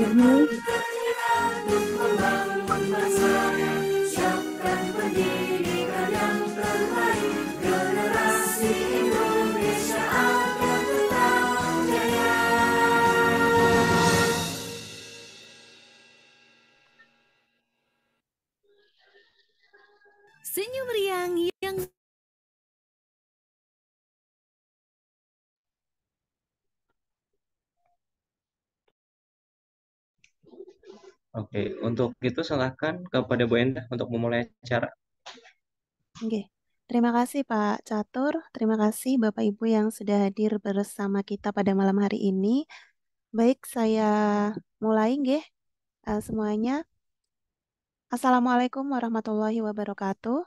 hadirmu. Untuk membangun bangsa, siapkan pendidikan yang terbaik, generasi Indonesia akan tetap jaya. Senyum riang yang Oke, untuk itu silakan kepada Bu Endah untuk memulai acara. Oke. Terima kasih Pak Catur, terima kasih Bapak Ibu yang sudah hadir bersama kita pada malam hari ini. Baik, saya mulai nggih semuanya. Assalamualaikum warahmatullahi wabarakatuh.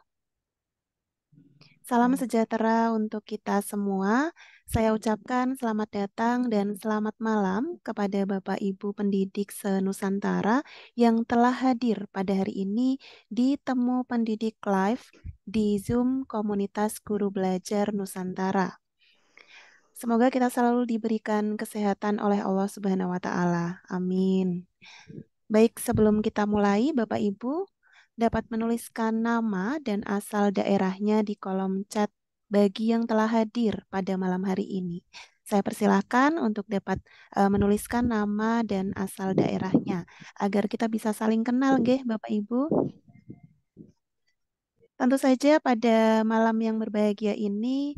Salam sejahtera untuk kita semua. Saya ucapkan selamat datang dan selamat malam kepada Bapak Ibu pendidik se-Nusantara yang telah hadir pada hari ini di Temu Pendidik Live di Zoom Komunitas Guru Belajar Nusantara. Semoga kita selalu diberikan kesehatan oleh Allah Subhanahu wa taala. Amin. Baik, sebelum kita mulai, Bapak Ibu dapat menuliskan nama dan asal daerahnya di kolom chat bagi yang telah hadir pada malam hari ini. Saya persilahkan untuk dapat menuliskan nama dan asal daerahnya agar kita bisa saling kenal, nggih, Bapak Ibu. Tentu saja pada malam yang berbahagia ini,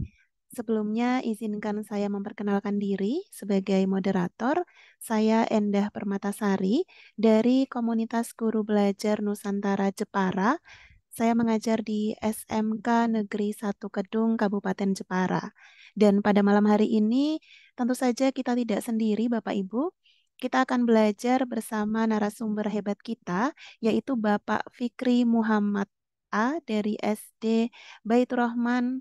sebelumnya izinkan saya memperkenalkan diri sebagai moderator. Saya Endah Permatasari dari Komunitas Guru Belajar Nusantara Jepara. Saya mengajar di SMK Negeri 1 Kedung, Kabupaten Jepara. Dan pada malam hari ini, tentu saja kita tidak sendiri, Bapak Ibu. Kita akan belajar bersama narasumber hebat kita, yaitu Bapak Fikri Muhammad A dari SD Baitur Rahman,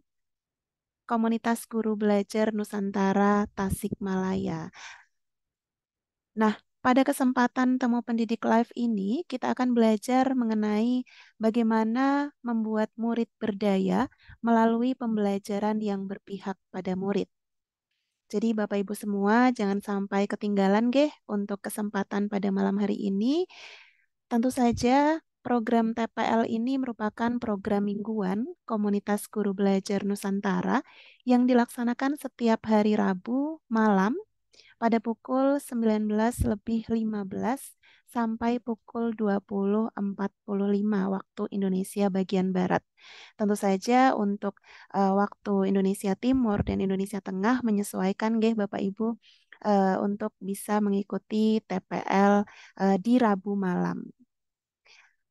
Komunitas Guru Belajar Nusantara Tasikmalaya. Nah, pada kesempatan Temu Pendidik Live ini, kita akan belajar mengenai bagaimana membuat murid berdaya melalui pembelajaran yang berpihak pada murid. Jadi Bapak Ibu semua jangan sampai ketinggalan untuk kesempatan pada malam hari ini. Tentu saja program TPL ini merupakan program mingguan Komunitas Guru Belajar Nusantara yang dilaksanakan setiap hari Rabu malam pada pukul 19:15 sampai pukul 20:45 waktu Indonesia bagian Barat. Tentu saja untuk waktu Indonesia Timur dan Indonesia Tengah menyesuaikan Bapak Ibu untuk bisa mengikuti TPL di Rabu malam.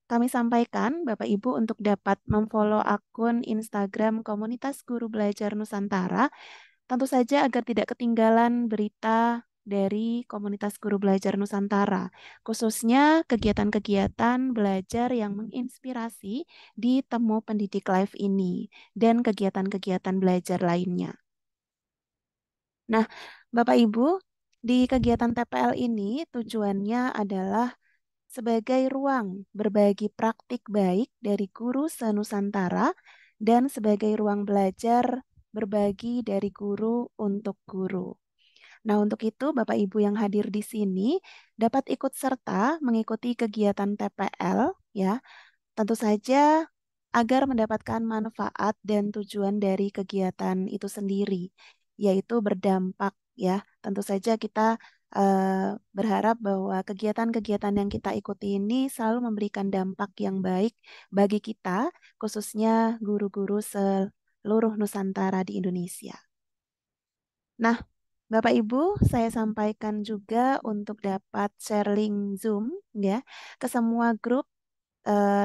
Kami sampaikan Bapak Ibu untuk dapat memfollow akun Instagram Komunitas Guru Belajar Nusantara, tentu saja agar tidak ketinggalan berita dari Komunitas Guru Belajar Nusantara, khususnya kegiatan-kegiatan belajar yang menginspirasi di Temu Pendidik Live ini, dan kegiatan-kegiatan belajar lainnya. Nah, Bapak Ibu, di kegiatan TPL ini tujuannya adalah sebagai ruang berbagi praktik baik dari guru se-Nusantara dan sebagai ruang belajar berbagi dari guru untuk guru. Nah, untuk itu Bapak Ibu yang hadir di sini dapat ikut serta mengikuti kegiatan TPL ya. Tentu saja agar mendapatkan manfaat dan tujuan dari kegiatan itu sendiri, yaitu berdampak ya. Tentu saja kita berharap bahwa kegiatan-kegiatan yang kita ikuti ini selalu memberikan dampak yang baik bagi kita, khususnya guru-guru seluruh Nusantara di Indonesia. Nah, Bapak Ibu, saya sampaikan juga untuk dapat share link Zoom ya ke semua grup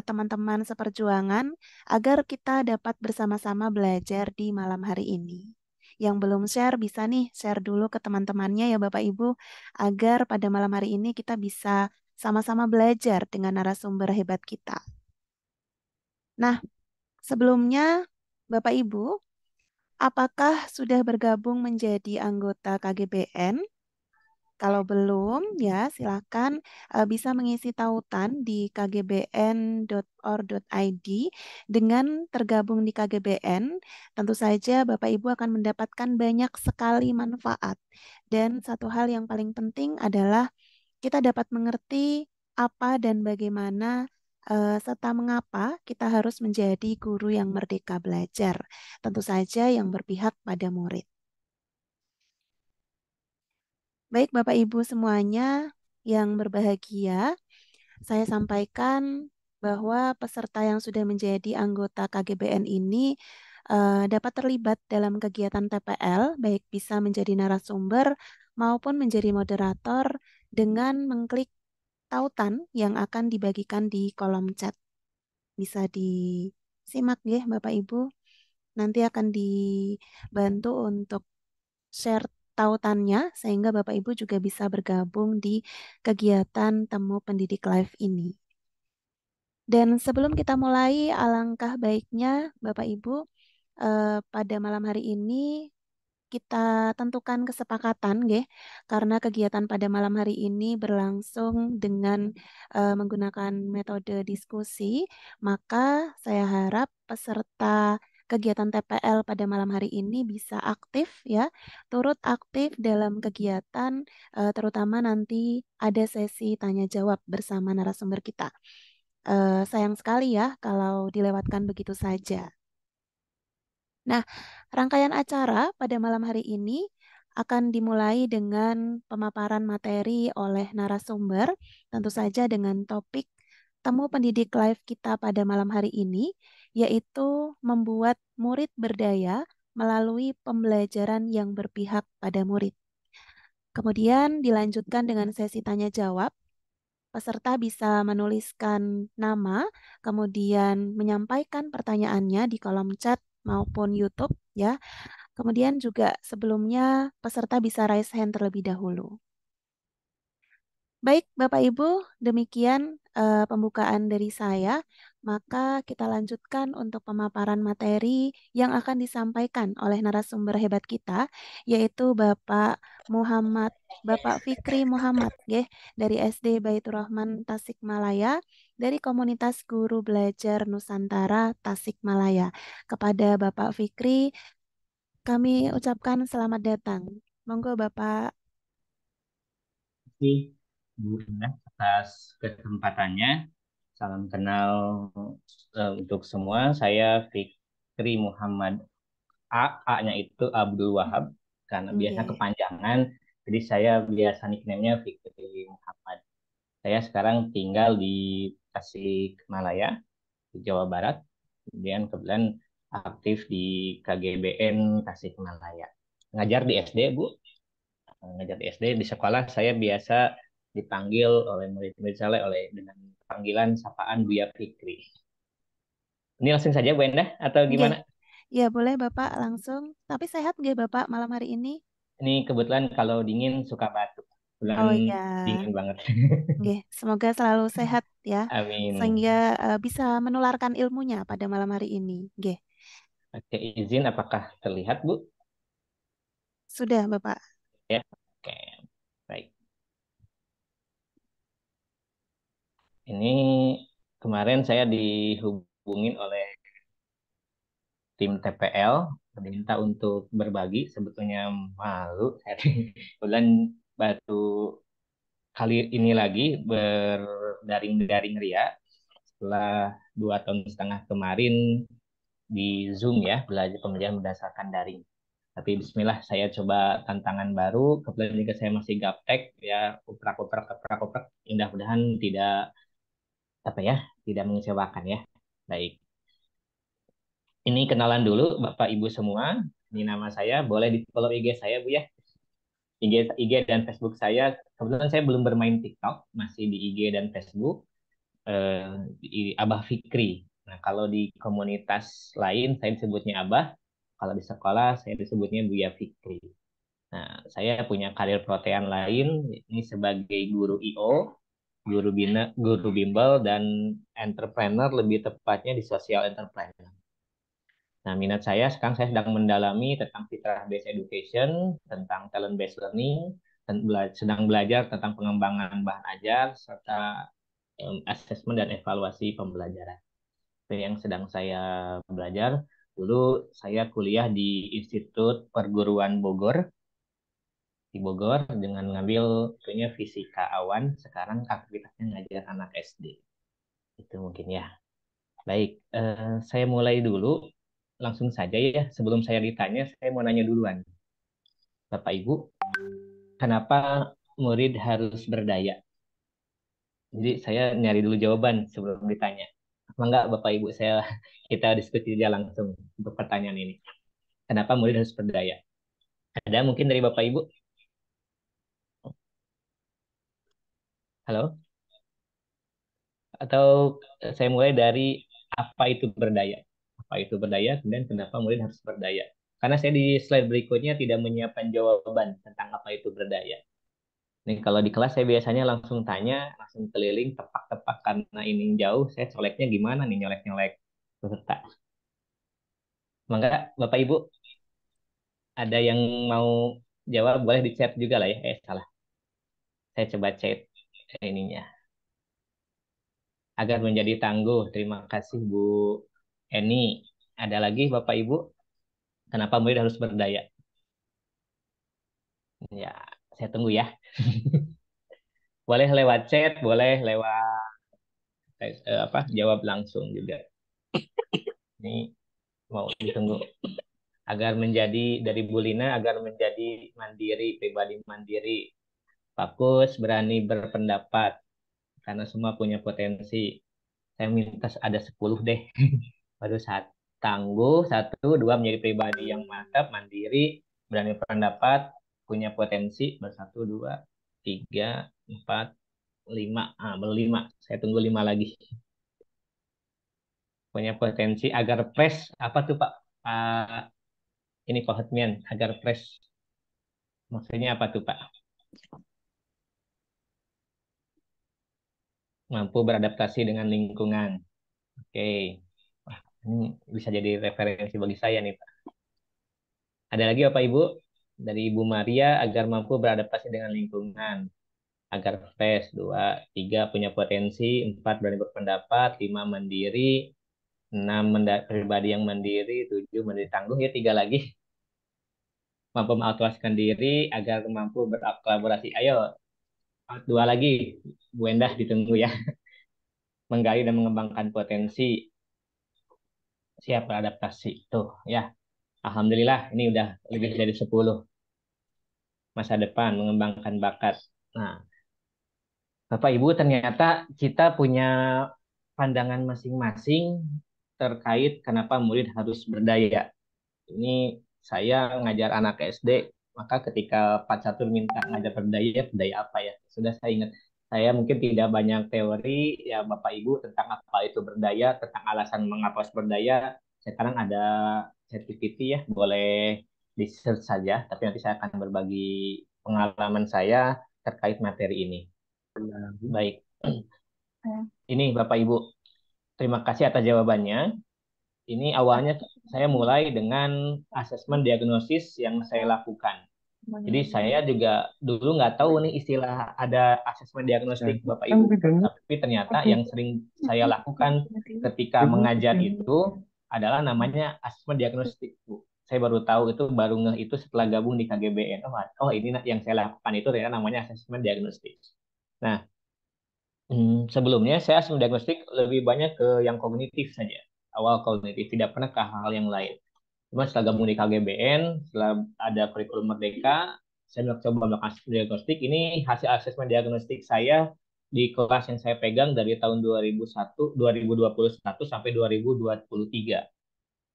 teman-teman seperjuangan agar kita dapat bersama-sama belajar di malam hari ini. Yang belum share bisa nih share dulu ke teman-temannya ya Bapak Ibu agar pada malam hari ini kita bisa sama-sama belajar dengan narasumber hebat kita. Nah, sebelumnya Bapak Ibu, apakah sudah bergabung menjadi anggota KGBN? Kalau belum, ya silakan bisa mengisi tautan di kgbn.or.id. Dengan tergabung di KGBN, tentu saja Bapak Ibu akan mendapatkan banyak sekali manfaat. Dan satu hal yang paling penting adalah kita dapat mengerti apa dan bagaimana serta mengapa kita harus menjadi guru yang merdeka belajar. Tentu saja yang berpihak pada murid. Baik Bapak Ibu semuanya yang berbahagia, saya sampaikan bahwa peserta yang sudah menjadi anggota KGBN ini dapat terlibat dalam kegiatan TPL, baik bisa menjadi narasumber maupun menjadi moderator dengan mengklik tautan yang akan dibagikan di kolom chat. Bisa disimak ya Bapak Ibu. Nanti akan dibantu untuk share tautannya sehingga Bapak Ibu juga bisa bergabung di kegiatan Temu Pendidik Live ini. Dan sebelum kita mulai, alangkah baiknya Bapak Ibu pada malam hari ini kita tentukan kesepakatan, nggih, karena kegiatan pada malam hari ini berlangsung dengan menggunakan metode diskusi, maka saya harap peserta kegiatan TPL pada malam hari ini bisa aktif ya, turut aktif dalam kegiatan, terutama nanti ada sesi tanya jawab bersama narasumber kita. Sayang sekali ya kalau dilewatkan begitu saja. Nah, rangkaian acara pada malam hari ini akan dimulai dengan pemaparan materi oleh narasumber, tentu saja dengan topik temu pendidik live kita pada malam hari ini, yaitu membuat murid berdaya melalui pembelajaran yang berpihak pada murid. Kemudian dilanjutkan dengan sesi tanya jawab. Peserta bisa menuliskan nama, kemudian menyampaikan pertanyaannya di kolom chat maupun YouTube ya. Kemudian juga sebelumnya peserta bisa raise hand terlebih dahulu. Baik, Bapak Ibu, demikian pembukaan dari saya. Maka kita lanjutkan untuk pemaparan materi yang akan disampaikan oleh narasumber hebat kita, yaitu Bapak Fikri Muhammad, dari SD Baitur Rahman Tasikmalaya, dari komunitas Guru Belajar Nusantara Tasikmalaya. Kepada Bapak Fikri, kami ucapkan selamat datang. Monggo Bapak. Terima kasih Bu Indah atas kesempatannya. Salam kenal untuk semua. Saya Fikri Muhammad A-nya itu Abdul Wahab karena biasanya Nggih. kepanjangan. Jadi saya biasa nickname-nya Fikri Muhammad. Saya sekarang tinggal di Tasikmalaya, di Jawa Barat. Kemudian kebetulan aktif di KGBN Tasikmalaya. Ngajar di SD, Bu. Ngajar di SD di sekolah saya biasa dipanggil oleh murid-murid saya dengan panggilan sapaan Buya Fikri. Ini langsung saja Bu Endah atau Nggih. gimana? Ya, boleh Bapak langsung. Tapi sehat nggih Bapak malam hari ini? Ini kebetulan kalau dingin suka batuk. Bulan Oh iya. dingin banget. Nggih, semoga selalu sehat ya. Amin. Sehingga bisa menularkan ilmunya pada malam hari ini. Nggih. Oke, izin apakah terlihat Bu? Sudah Bapak. Ya. Oke. Baik. Ini kemarin saya dihubungin oleh tim TPL diminta untuk berbagi, sebetulnya malu saya bulan baru kali ini lagi berdaring-daring ria setelah 2 tahun setengah kemarin di Zoom ya, belajar pembelajaran berdasarkan daring. Tapi Bismillah saya coba tantangan baru, kebetulan juga saya masih gaptek ya, uprak-uprak, mudah-mudahan tidak apa ya, tidak mengecewakan ya. Baik, ini kenalan dulu Bapak Ibu semua. Ini nama saya, boleh di follow IG saya Bu ya. IG dan Facebook saya. Kebetulan saya belum bermain TikTok, masih di IG dan Facebook. Di Abah Fikri. Nah, kalau di komunitas lain saya disebutnya Abah. Kalau di sekolah saya disebutnya Buya Fikri. Nah, saya punya karir protean lain, ini sebagai guru IO, guru bimbel, dan entrepreneur, lebih tepatnya di social entrepreneur. Nah, minat saya sekarang saya sedang mendalami tentang fitrah based education, tentang talent based learning, dan sedang belajar tentang pengembangan bahan ajar serta asesmen dan evaluasi pembelajaran. Itu yang sedang saya belajar. Dulu saya kuliah di Institut Perguruan Bogor, di di Bogor dengan ngambil tentunya fisika awan. Sekarang aktivitasnya ngajar anak SD. Itu mungkin ya. Baik, saya mulai dulu. Langsung saja ya. Sebelum saya ditanya, saya mau nanya duluan. Bapak Ibu, kenapa murid harus berdaya? Jadi saya nyari dulu jawaban sebelum ditanya. Apa enggak Bapak Ibu saya kita diskusi aja langsung untuk pertanyaan ini. Kenapa murid harus berdaya? Ada mungkin dari Bapak Ibu? Halo? Atau saya mulai dari apa itu berdaya? Apa itu berdaya? Kemudian kenapa murid harus berdaya? Karena saya di slide berikutnya tidak menyiapkan jawaban tentang apa itu berdaya. Nih kalau di kelas saya biasanya langsung tanya, langsung keliling, tepak-tepak karena ini jauh, saya coleknya gimana nih nyolek-nyolek peserta. Maka Bapak Ibu ada yang mau jawab boleh di chat juga lah ya. Salah. Saya coba chat ininya. Agar menjadi tangguh. Terima kasih Bu Eni. Ada lagi Bapak Ibu, kenapa murid harus berdaya? Ya, saya tunggu ya. Boleh lewat chat, boleh lewat apa jawab langsung juga. Ini mau ditunggu agar menjadi dari Bu Lina agar menjadi mandiri, pribadi mandiri, fokus, berani berpendapat karena semua punya potensi. Saya minta ada 10 deh. Baru satu tangguh, satu, dua menjadi pribadi yang mantap, mandiri, berani berpendapat, punya potensi, bersatu, dua, tiga, empat, lima. Ah, baru lima. Saya tunggu lima lagi. Punya potensi agar fresh. Apa tuh Pak? Ini Pak Hotmian, agar fresh. Maksudnya apa tuh Pak? Mampu beradaptasi dengan lingkungan. Oke. Wah, ini bisa jadi referensi bagi saya nih Pak. Ada lagi Bapak Ibu? Dari Ibu Maria agar mampu beradaptasi dengan lingkungan. Agar fresh, dua, tiga punya potensi, empat berani berpendapat, lima mandiri, enam pribadi yang mandiri, tujuh mandiri tangguh, ya tiga lagi mampu mengaturasikan diri agar mampu berkolaborasi. Ayo, dua lagi, Bu Endah ditunggu ya, menggali dan mengembangkan potensi, siap beradaptasi. Tuh ya, Alhamdulillah ini udah lebih dari 10 masa depan mengembangkan bakat. Nah, Bapak Ibu, ternyata kita punya pandangan masing-masing terkait kenapa murid harus berdaya. Ini saya ngajar anak SD, maka ketika Pak Catur minta ngajar berdaya, berdaya apa ya? Sudah saya ingat, saya mungkin tidak banyak teori ya Bapak Ibu tentang apa itu berdaya, tentang alasan mengapa harus berdaya. Sekarang ada ChatGPT ya, boleh di search saja, tapi nanti saya akan berbagi pengalaman saya terkait materi ini. Baik, ini Bapak Ibu, terima kasih atas jawabannya. Ini awalnya saya mulai dengan asesmen diagnosis yang saya lakukan. Jadi saya juga dulu nggak tahu nih istilah ada asesmen diagnostik Bapak Ibu. Tapi ternyata yang sering saya lakukan ketika mengajar itu adalah namanya asesmen diagnostik, Bu. Saya baru tahu itu, baru ngeh itu setelah gabung di KGBN. Oh ini yang saya lakukan itu ternyata namanya asesmen diagnostik. Nah, sebelumnya saya asesmen diagnostik lebih banyak ke yang kognitif saja. Awal kognitif, tidak pernah ke hal yang lain. Cuma setelah gabung di KGBN, setelah ada kurikulum Merdeka, saya coba melakukan asesmen diagnostik. Ini hasil asesmen diagnostik saya di kelas yang saya pegang dari tahun 2001, 2021 sampai 2023.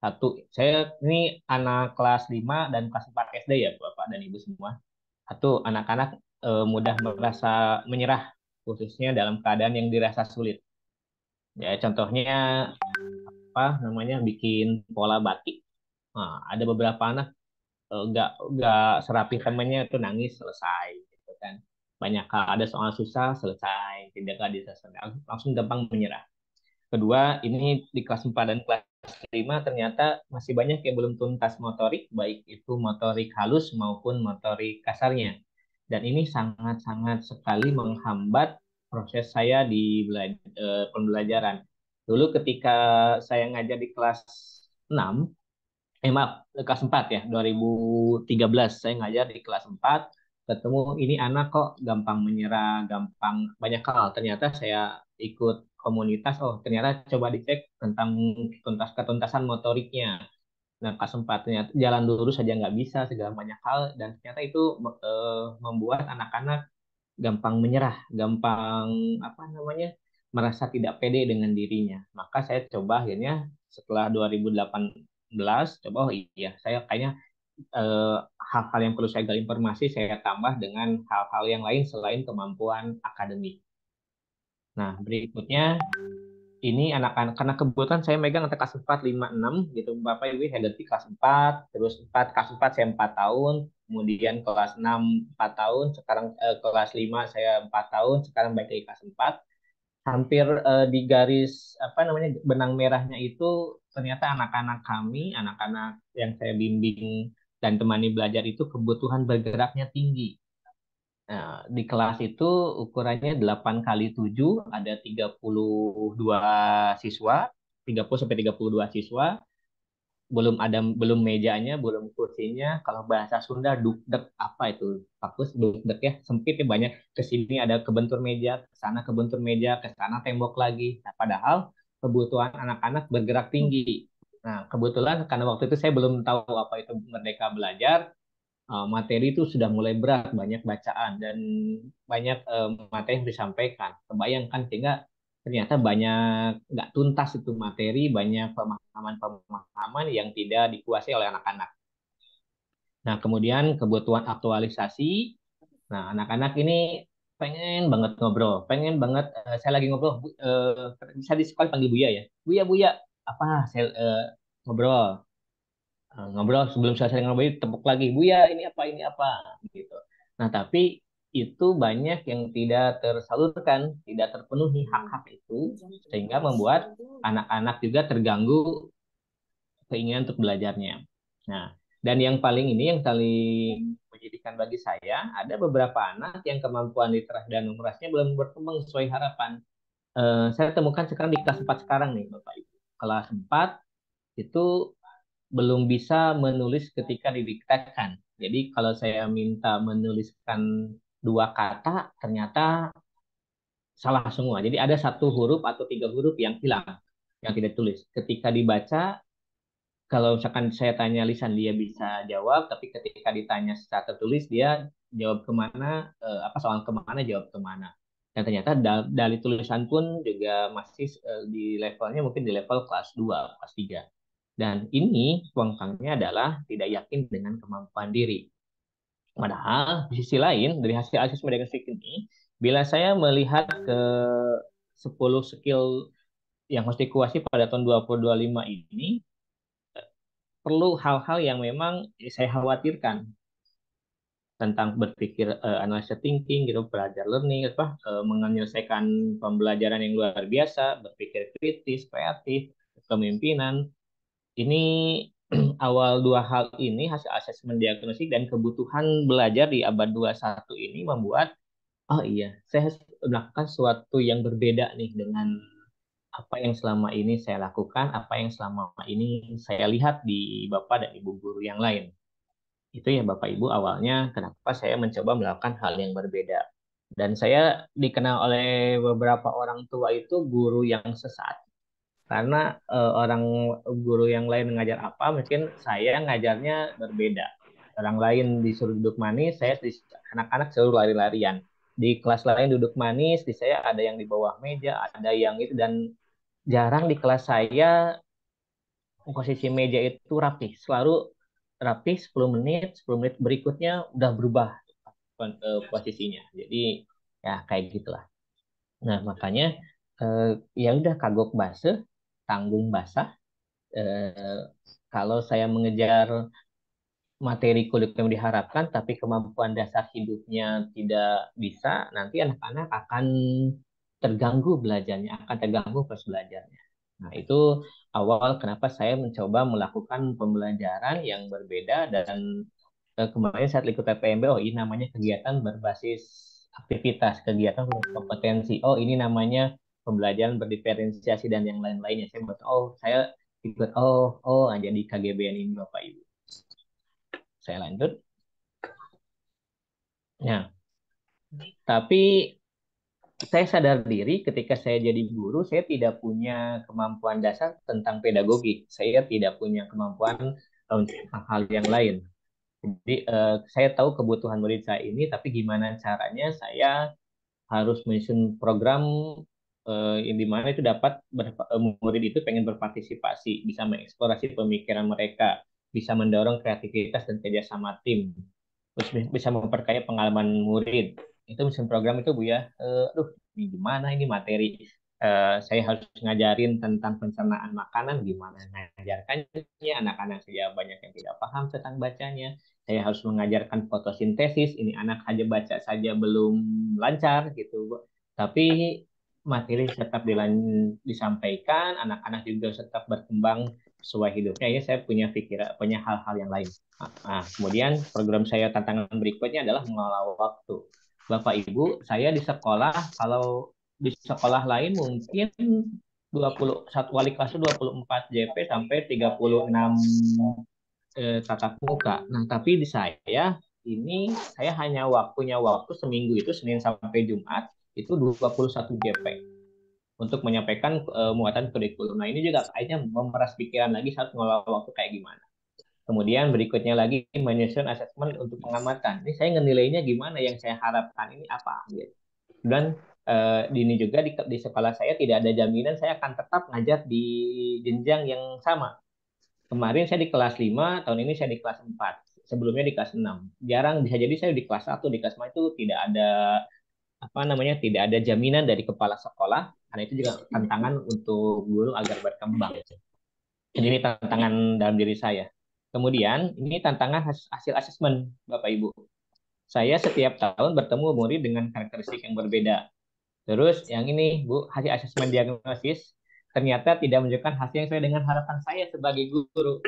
Satu, saya ini anak kelas 5 dan kelas 4 SD ya, Bapak dan Ibu semua. Satu, anak-anak mudah merasa menyerah, khususnya dalam keadaan yang dirasa sulit. Ya, contohnya apa namanya bikin pola batik. Nah, ada beberapa anak nggak serapi temannya itu nangis selesai gitu kan. Banyak hal ada soal susah selesai, tidak ada selesai, langsung gampang menyerah. Kedua, ini di kelas 4 dan kelas 5 ternyata masih banyak yang belum tuntas motorik, baik itu motorik halus maupun motorik kasarnya. Dan ini sangat-sangat sekali menghambat proses saya di pembelajaran. Dulu ketika saya ngajar di kelas 6, maaf, kelas 4 ya, 2013 saya ngajar di kelas 4. ketemu ini anak kok gampang menyerah, gampang banyak hal. Ternyata saya ikut komunitas, oh ternyata coba dicek tentang ketuntasan motoriknya. Nah, kelas 4 ternyata jalan lurus saja nggak bisa, segala banyak hal, dan ternyata itu membuat anak-anak gampang menyerah, gampang apa namanya, merasa tidak pede dengan dirinya. Maka saya coba akhirnya setelah 2018, coba oh iya, saya kayaknya eh, hal-hal yang perlu saya gali informasi saya tambah dengan hal-hal yang lain selain kemampuan akademik. Nah, berikutnya ini anak-anak karena kebetulan saya megang antara kelas 4, 5, 6 gitu. Bapak Ibu saya ganti kelas 4, terus 4 kelas 4 saya 4 tahun, kemudian kelas 6 4 tahun, sekarang kelas 5 saya 4 tahun, sekarang balik lagi kelas 4. Hampir di garis apa namanya benang merahnya itu ternyata anak-anak kami, anak-anak yang saya bimbing dan temani belajar itu kebutuhan bergeraknya tinggi. Nah, di kelas itu ukurannya 8 kali 7 ada 32 siswa, 30 sampai 32 siswa, belum mejanya, belum kursinya. Kalau bahasa Sunda dukdek apa itu? Bagus dukdek ya, sempit ya banyak. Ke sini ada kebentur meja, ke sana kebentur meja, ke sana tembok lagi. Nah, padahal kebutuhan anak-anak bergerak tinggi. Nah, kebetulan karena waktu itu saya belum tahu apa itu Merdeka Belajar, materi itu sudah mulai berat, banyak bacaan dan banyak materi yang disampaikan. Kebayangkan sehingga ternyata banyak nggak tuntas itu materi, banyak pemahaman-pemahaman yang tidak dikuasai oleh anak-anak. Nah, kemudian kebutuhan aktualisasi. Nah, anak-anak ini pengen banget ngobrol, pengen banget saya lagi ngobrol, bisa di sekolah panggil Buya ya. Buya, Buya, apa saya ngobrol. Ngobrol sebelum selesai ngobrol tepuk lagi Buya ini apa gitu. Nah tapi itu banyak yang tidak tersalurkan, tidak terpenuhi hak-hak itu sehingga membuat anak-anak juga terganggu keinginan untuk belajarnya. Nah, dan yang paling ini yang paling menyedihkan bagi saya, ada beberapa anak yang kemampuan literasi dan numerasinya belum berkembang sesuai harapan. Saya temukan sekarang di kelas 4 sekarang nih Bapak Ibu. Kelas 4 itu belum bisa menulis ketika didiktakan. Jadi kalau saya minta menuliskan dua kata, ternyata salah semua. Jadi ada satu huruf atau tiga huruf yang hilang, yang tidak tulis. Ketika dibaca, kalau misalkan saya tanya lisan dia bisa jawab, tapi ketika ditanya secara tertulis dia jawab kemana, apa soal kemana, jawab kemana. Dan ternyata dari tulisan pun juga masih di levelnya mungkin di level kelas 2, kelas 3. Dan ini pengkangnya adalah tidak yakin dengan kemampuan diri. Padahal di sisi lain dari hasil asesmen diagnostik ini, bila saya melihat ke 10 skill yang harus dikuasai pada tahun 2025 ini, perlu hal-hal yang memang saya khawatirkan tentang berpikir analysis thinking gitu, belajar learning apa menyelesaikan pembelajaran yang luar biasa, berpikir kritis, kreatif, kepemimpinan. Ini awal dua hal ini hasil asesmen diagnostik dan kebutuhan belajar di abad 21 ini membuat oh iya, saya harus melakukan sesuatu yang berbeda nih dengan apa yang selama ini saya lakukan, apa yang selama ini saya lihat di Bapak dan Ibu guru yang lain. Itu ya Bapak Ibu awalnya kenapa saya mencoba melakukan hal yang berbeda. Dan saya dikenal oleh beberapa orang tua itu guru yang sesat karena orang guru yang lain ngajar apa mungkin saya ngajarnya berbeda, orang lain disuruh duduk manis saya anak-anak suruh lari-larian, di kelas lain duduk manis di saya ada yang di bawah meja ada yang itu, dan jarang di kelas saya posisi meja itu rapi, selalu rapi 10 menit 10 menit berikutnya udah berubah posisinya, jadi ya kayak gitulah. Nah makanya eh, ya udah kagok basah tanggung basah. eh, Kalau saya mengejar materi kurikulum yang diharapkan, tapi kemampuan dasar hidupnya tidak bisa, nanti anak-anak akan terganggu belajarnya, akan terganggu proses belajarnya. Nah, itu awal kenapa saya mencoba melakukan pembelajaran yang berbeda dan kemarin saat ikut TPMB, oh ini namanya kegiatan berbasis aktivitas, kegiatan kompetensi. Oh ini namanya pembelajaran berdiferensiasi dan yang lain-lainnya. Saya buat, oh saya ikut, jadi KGBN ini Bapak Ibu. Saya lanjut. Nah, tapi saya sadar diri ketika saya jadi guru, saya tidak punya kemampuan dasar tentang pedagogi. Saya tidak punya kemampuan untuk hal-hal yang lain. Jadi saya tahu kebutuhan murid saya ini, tapi gimana caranya saya harus menyusun program yang dimana itu dapat murid itu pengen berpartisipasi, bisa mengeksplorasi pemikiran mereka, bisa mendorong kreativitas dan kerjasama tim, terus bisa memperkaya pengalaman murid. Itu menyusun program itu Bu ya. Aduh, ini gimana ini materi? Saya harus ngajarin tentang pencernaan makanan, gimana ngajarkannya, anak-anak saya banyak yang tidak paham tentang bacanya. Saya harus mengajarkan fotosintesis, ini anak aja baca saja belum lancar gitu. Tapi materi tetap disampaikan, anak-anak juga tetap berkembang sesuai hidupnya. Ya, saya punya pikiran, punya hal-hal yang lain. Nah, kemudian program saya tantangan berikutnya adalah mengelola waktu. Bapak Ibu, saya di sekolah, kalau di sekolah lain mungkin 21 wali kelas 24 JP sampai 36 tatap muka. Nah, tapi di saya ini saya hanya punya waktu seminggu itu Senin sampai Jumat itu 21 JP untuk menyampaikan muatan kurikulum. Nah, ini juga kayaknya memeras pikiran lagi saat mengelola waktu kayak gimana. Kemudian berikutnya lagi menyusun asesmen untuk pengamatan. Ini saya ngenilainya gimana, yang saya harapkan ini apa gitu. Dan di ini juga di sekolah saya tidak ada jaminan saya akan tetap ngajar di jenjang yang sama. Kemarin saya di kelas 5, tahun ini saya di kelas 4. Sebelumnya di kelas 6. Jarang, bisa jadi saya di kelas 1, di kelas 5 itu tidak ada apa namanya, tidak ada jaminan dari kepala sekolah, karena itu juga tantangan untuk guru agar berkembang. Jadi ini tantangan dalam diri saya. Kemudian ini tantangan hasil asesmen Bapak Ibu. Saya setiap tahun bertemu murid dengan karakteristik yang berbeda. Terus yang ini Bu, hasil asesmen diagnosis ternyata tidak menunjukkan hasil yang sesuai dengan harapan saya sebagai guru.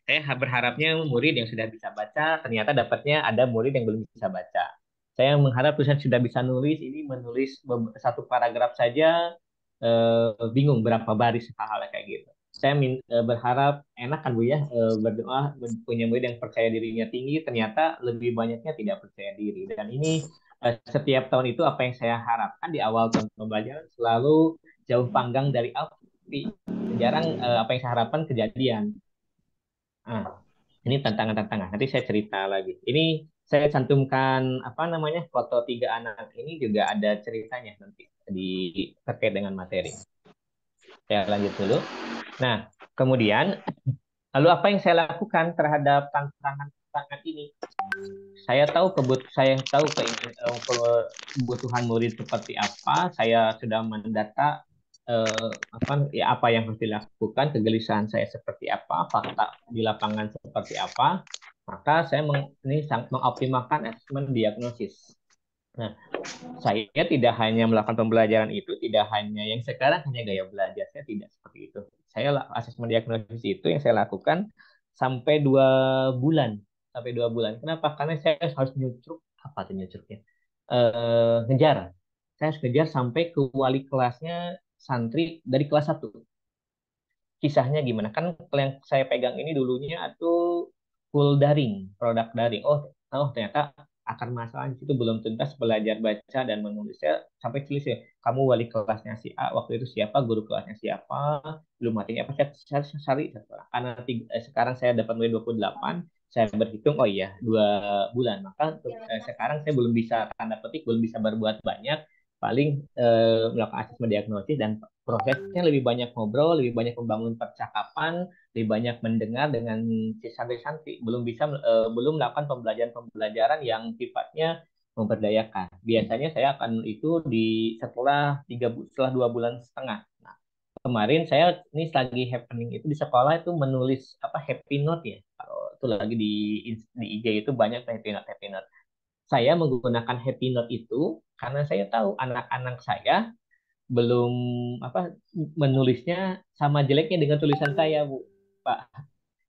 Saya berharapnya murid yang sudah bisa baca, ternyata dapatnya ada murid yang belum bisa baca. Saya mengharap tulisan sudah bisa nulis, ini menulis satu paragraf saja bingung berapa baris hal-hal kayak gitu. Saya berharap enak kan Bu ya, berdoa punya murid yang percaya dirinya tinggi, ternyata lebih banyaknya tidak percaya diri. Dan ini setiap tahun itu apa yang saya harapkan di awal tahun pembelajaran selalu jauh panggang dari api. Jarang apa yang saya harapkan kejadian. Ah, ini tantangan-tantangan. Nanti saya cerita lagi. Ini saya cantumkan apa namanya, foto tiga anak ini juga ada ceritanya nanti di terkait dengan materi. Saya lanjut dulu. Nah, kemudian lalu apa yang saya lakukan terhadap tantangan-tantangan ini? Saya tahu kebutuhan murid seperti apa. Saya sudah mendata apa yang harus dilakukan, kegelisahan saya seperti apa, fakta di lapangan seperti apa. Maka saya ini sangat mengoptimalkan asesmen diagnosis. Nah, saya tidak hanya melakukan pembelajaran itu, tidak hanya yang sekarang hanya gaya belajar, saya tidak seperti itu. Asesmen diagnosis itu yang saya lakukan sampai 2 bulan, sampai 2 bulan. Kenapa? Karena saya harus nyucuk, apa tuh nyucuknya? Ngejar. Saya harus ngejar sampai ke wali kelasnya santri dari kelas 1. Kisahnya gimana? Kan yang saya pegang ini dulunya itu full daring, produk daring. Oh, ternyata akar masalahnya itu belum tuntas belajar baca dan menulisnya sampai tulis ya. Kamu wali kelasnya si A, waktu itu siapa, guru kelasnya siapa, belum materinya apa, saya cari. Karena sekarang saya dapat nilai 28, saya berhitung, oh iya, 2 bulan. Maka untuk sekarang saya belum bisa, tanda petik, belum bisa berbuat banyak, paling melakukan asesmen diagnosis dan prosesnya lebih banyak ngobrol, lebih banyak membangun percakapan, lebih banyak mendengar dengan si santri-santri. Belum melakukan pembelajaran-pembelajaran yang sifatnya memberdayakan. Biasanya saya akan itu setelah 2 bulan setengah. Nah, kemarin saya ini lagi happening itu di sekolah itu menulis apa happy note ya. Kalau itu lagi di IG itu banyak happy note. Saya menggunakan happy note itu karena saya tahu anak-anak saya belum apa menulisnya sama jeleknya dengan tulisan saya, Bu, Pak.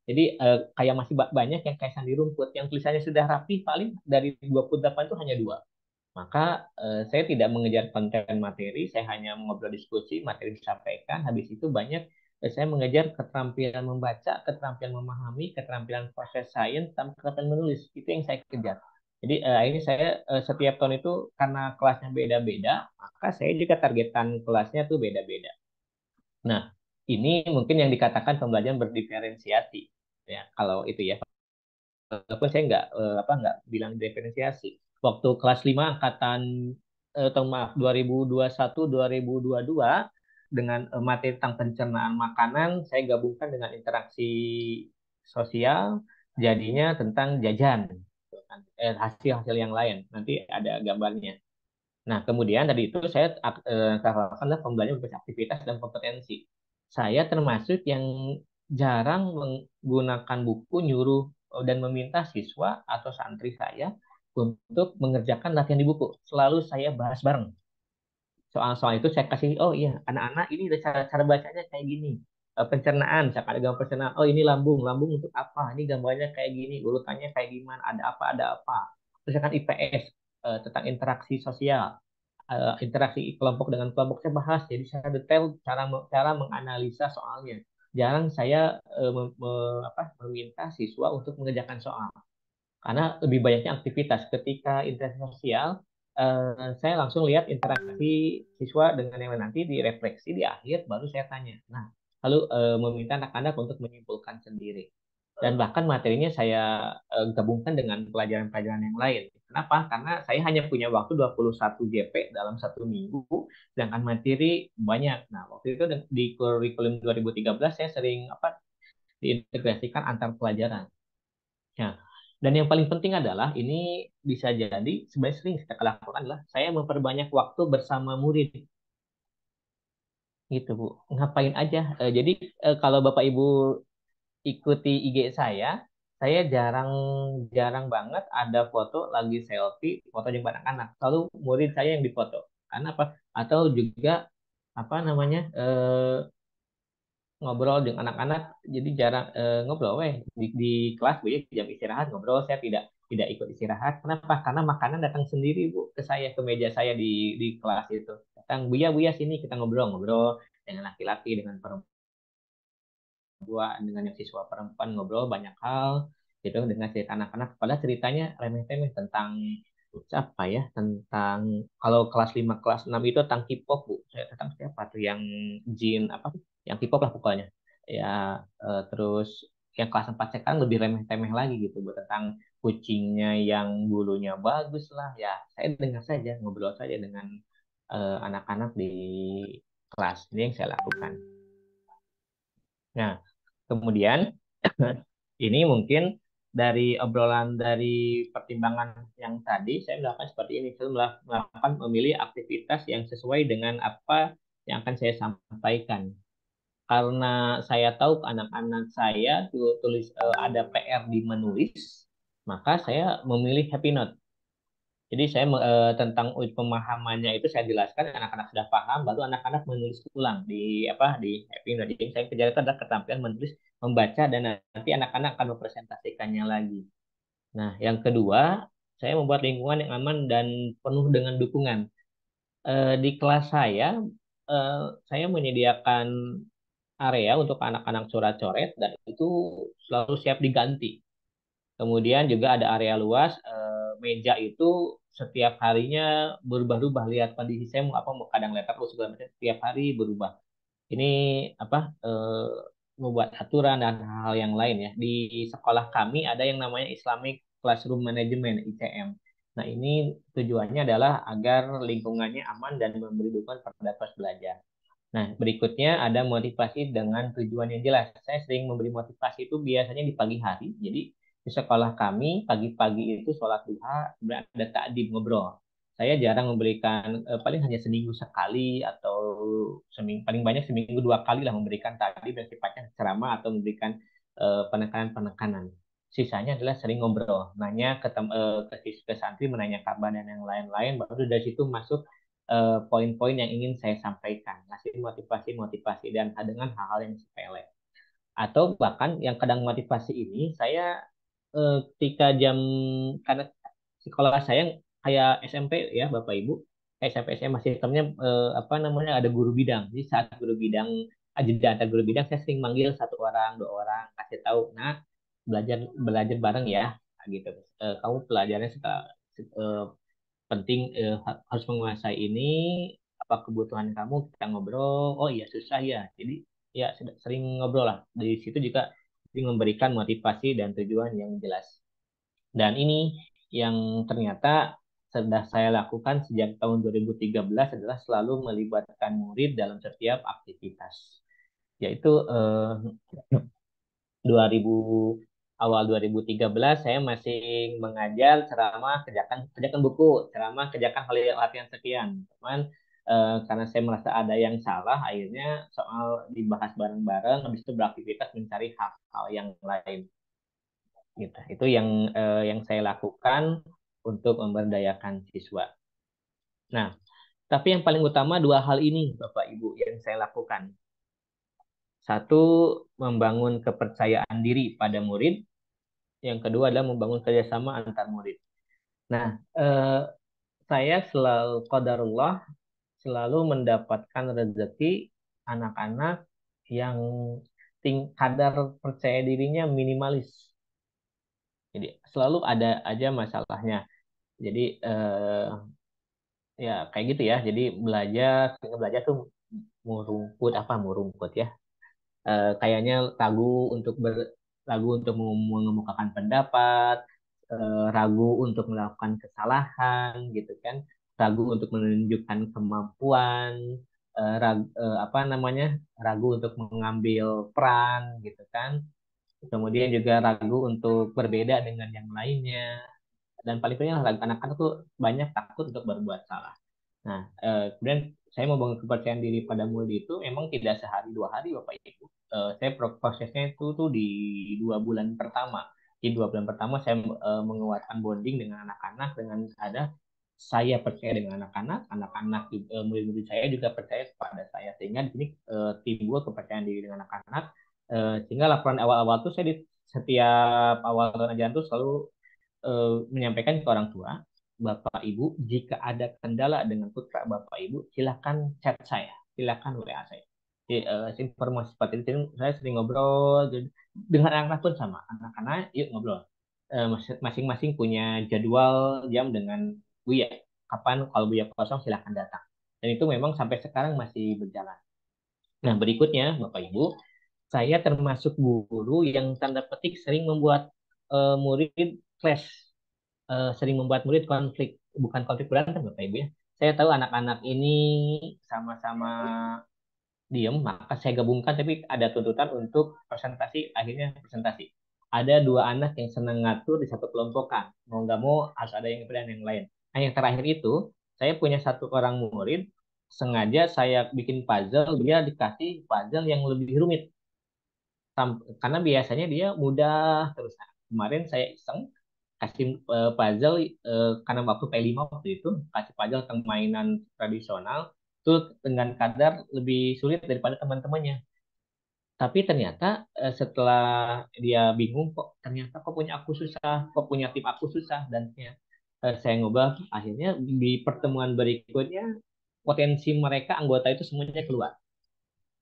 Jadi kayak masih banyak yang kayak sandi rumput yang tulisannya sudah rapi, paling dari 28 itu hanya 2. Maka saya tidak mengejar konten materi, saya hanya ngobrol diskusi, materi disampaikan, habis itu banyak saya mengejar keterampilan membaca, keterampilan memahami, keterampilan proses sains, sampai keterampilan menulis. Itu yang saya kejar. Jadi ini saya setiap tahun itu karena kelasnya beda-beda, maka saya juga targetan kelasnya tuh beda-beda. Nah, ini mungkin yang dikatakan pembelajaran berdiferensiasi, ya kalau itu ya. Walaupun saya nggak bilang diferensiasi. Waktu kelas 5 angkatan tahun maaf 2021 2022 dengan materi tentang pencernaan makanan saya gabungkan dengan interaksi sosial jadinya tentang jajan hasil-hasil yang lain. Nanti ada gambarnya. Nah, kemudian tadi itu saya lakukan adalah pembelajaran berbasis aktivitas dan kompetensi. Saya termasuk yang jarang menggunakan buku nyuruh dan meminta siswa atau santri saya untuk mengerjakan latihan di buku. Selalu saya bahas bareng. Soal-soal itu saya kasih, oh iya, anak-anak ini cara bacanya kayak gini. Pencernaan, misalkan ada gambar pencernaan, oh ini lambung, lambung untuk apa? Ini gambarnya kayak gini, urutannya kayak gimana, ada apa. Terus kan IPS, tentang interaksi sosial, interaksi kelompok dengan kelompok saya bahas, jadi saya detail cara menganalisa soalnya. Jarang saya meminta siswa untuk mengerjakan soal karena lebih banyaknya aktivitas. Ketika interaksi sosial, saya langsung lihat interaksi siswa dengan yang lain nanti direfleksi di akhir, baru saya tanya. Nah, lalu meminta anak-anak untuk menyimpulkan sendiri. Dan bahkan materinya saya gabungkan dengan pelajaran-pelajaran yang lain. Kenapa? Karena saya hanya punya waktu 21 JP dalam satu minggu, sedangkan materi banyak. Nah, waktu itu di kurikulum 2013 saya sering diintegrasikan antar pelajaran. Ya. Dan yang paling penting adalah ini bisa jadi sebenarnya sering kita lakukan adalah saya memperbanyak waktu bersama murid gitu Bu. Ngapain aja? Jadi kalau Bapak Ibu ikuti IG saya jarang jarang banget ada foto lagi selfie, foto dengan anak-anak. Selalu murid saya yang difoto. Karena apa? Atau juga apa namanya? Ngobrol dengan anak-anak jadi jarang ngobrol di kelas Bu ya jam istirahat ngobrol saya tidak ikut istirahat kenapa karena makanan datang sendiri Bu ke saya ke meja saya di kelas itu datang Buya Buya sini kita ngobrol-ngobrol dengan laki-laki dengan perempuan dengan yang siswa perempuan ngobrol banyak hal gitu dengan cerita anak-anak padahal ceritanya remeh-temeh tentang apa ya tentang kalau kelas 5 kelas 6 itu tentang K-pop Bu saya tentang siapa tuh yang Jin apa tuh yang K-pop lah pokoknya ya terus yang kelas 4 sekarang lebih remeh-temeh lagi gitu Bu tentang kucingnya yang bulunya bagus lah ya saya dengar saja ngobrol saja dengan anak-anak di kelas ini yang saya lakukan. Nah, kemudian ini mungkin dari obrolan dari pertimbangan yang tadi saya melakukan seperti ini. Saya melakukan memilih aktivitas yang sesuai dengan apa yang akan saya sampaikan. Karena saya tahu anak-anak saya tulis ada PR di menulis, maka saya memilih Happy Note. Jadi saya tentang pemahamannya itu saya jelaskan anak-anak sudah paham, baru anak-anak menulis ulang di Happy Note. Jadi saya kejar itu adalah keterampilan menulis, membaca dan nanti anak-anak akan mempresentasikannya lagi. Nah, yang kedua, saya membuat lingkungan yang aman dan penuh dengan dukungan. Di kelas eh, saya menyediakan area untuk anak-anak coret-coret dan itu selalu siap diganti. Kemudian juga ada area luas, meja itu setiap harinya berubah-ubah lihat kondisi saya mau apa mau kadang laptop atau segala macam setiap hari berubah. Ini apa membuat aturan dan hal-hal yang lain ya. Di sekolah kami ada yang namanya Islamic Classroom Management ICM. Nah, ini tujuannya adalah agar lingkungannya aman dan memberi dukungan pada proses belajar. Nah, berikutnya ada motivasi dengan tujuan yang jelas. Saya sering memberi motivasi itu biasanya di pagi hari. Jadi di sekolah kami pagi-pagi itu sholat duha, kemudian ada takdim ngobrol. Saya jarang memberikan paling hanya seminggu sekali atau paling banyak seminggu 2 kali lah memberikan takdim yang sifatnya ceramah atau memberikan penekanan-penekanan. Sisanya adalah sering ngobrol, nanya ke santri, menanya kabar dan yang lain-lain. Baru dari situ masuk poin-poin yang ingin saya sampaikan, ngasih motivasi-motivasi dan dengan hal-hal yang sepele. Atau bahkan yang kadang motivasi ini saya ketika karena sekolah saya kayak SMP ya Bapak Ibu, SMP SMA sistemnya apa namanya ada guru bidang. Jadi saat guru bidang jeda antar guru bidang saya sering manggil satu orang, dua orang kasih tahu, nah belajar belajar bareng ya. gitu. Kamu pelajarannya penting, harus menguasai ini, apa kebutuhan kamu, kita ngobrol. Oh iya susah ya, jadi ya sering ngobrol lah. Dari situ juga sering memberikan motivasi dan tujuan yang jelas. Dan ini yang ternyata sudah saya lakukan sejak tahun 2013 adalah selalu melibatkan murid dalam setiap aktivitas. Yaitu 2000 awal 2013 saya masih mengajar ceramah kerjakan kerjakan buku, ceramah kerjakan hal latihan sekian. Cuman karena saya merasa ada yang salah, akhirnya soal dibahas bareng-bareng, habis itu beraktivitas mencari hal-hal yang lain. Gitu. Itu yang saya lakukan untuk memberdayakan siswa. Nah, tapi yang paling utama dua hal ini, Bapak Ibu, yang saya lakukan. Satu, membangun kepercayaan diri pada murid. Yang kedua adalah membangun kerjasama antar murid. Nah, saya selalu qadarullah selalu mendapatkan rezeki anak-anak yang kadar percaya dirinya minimalis. Jadi selalu ada aja masalahnya. Jadi ya kayak gitu ya. Jadi belajar tuh murumput ya. Kayaknya untuk ragu untuk mengemukakan pendapat, ragu untuk melakukan kesalahan gitu kan, ragu untuk menunjukkan kemampuan, apa namanya, ragu untuk mengambil peran gitu kan, kemudian juga ragu untuk berbeda dengan yang lainnya, dan paling penting anak-anak tuh banyak takut untuk berbuat salah. Nah, kemudian saya mau bangun kepercayaan diri pada murid itu emang tidak sehari dua hari, Bapak Ibu. Saya prosesnya itu tuh di 2 bulan pertama. Di 2 bulan pertama saya menguatkan bonding dengan anak-anak dengan ada saya percaya dengan anak-anak, anak-anak murid-murid saya juga percaya kepada saya, sehingga di sini timbul kepercayaan diri dengan anak-anak. Sehingga laporan awal-awal tuh saya di setiap awal tahun ajaran tuh selalu menyampaikan ke orang tua, Bapak Ibu, jika ada kendala dengan putra Bapak Ibu, silakan chat saya, silakan WA saya. Jadi, informasi seperti itu saya sering ngobrol dengan anak-anak pun sama, anak-anak yuk ngobrol. Masing-masing punya jadwal jam dengan Buya. Kapan kalau Buya kosong silakan datang. Dan itu memang sampai sekarang masih berjalan. Nah, berikutnya Bapak Ibu, saya termasuk guru yang tanda petik sering membuat murid clash, sering membuat murid bukan konflik berantem Bapak Ibu ya. Saya tahu anak-anak ini sama-sama diem, maka saya gabungkan, tapi ada tuntutan untuk presentasi, akhirnya presentasi. Ada 2 anak yang senang ngatur di satu kelompokan, mau nggak mau harus ada yang dan yang lain. Nah, yang terakhir itu, saya punya satu orang murid, sengaja saya bikin puzzle, dia dikasih puzzle yang lebih rumit, karena biasanya dia mudah terus. Nah, kemarin saya iseng kasih puzzle, karena waktu P5 waktu itu kasih puzzle tentang mainan tradisional itu dengan kadar lebih sulit daripada teman-temannya. Tapi ternyata setelah dia bingung, kok ternyata kok punya aku susah, kok punya tim aku susah, dan saya ngobrol, akhirnya di pertemuan berikutnya potensi mereka anggota itu semuanya keluar.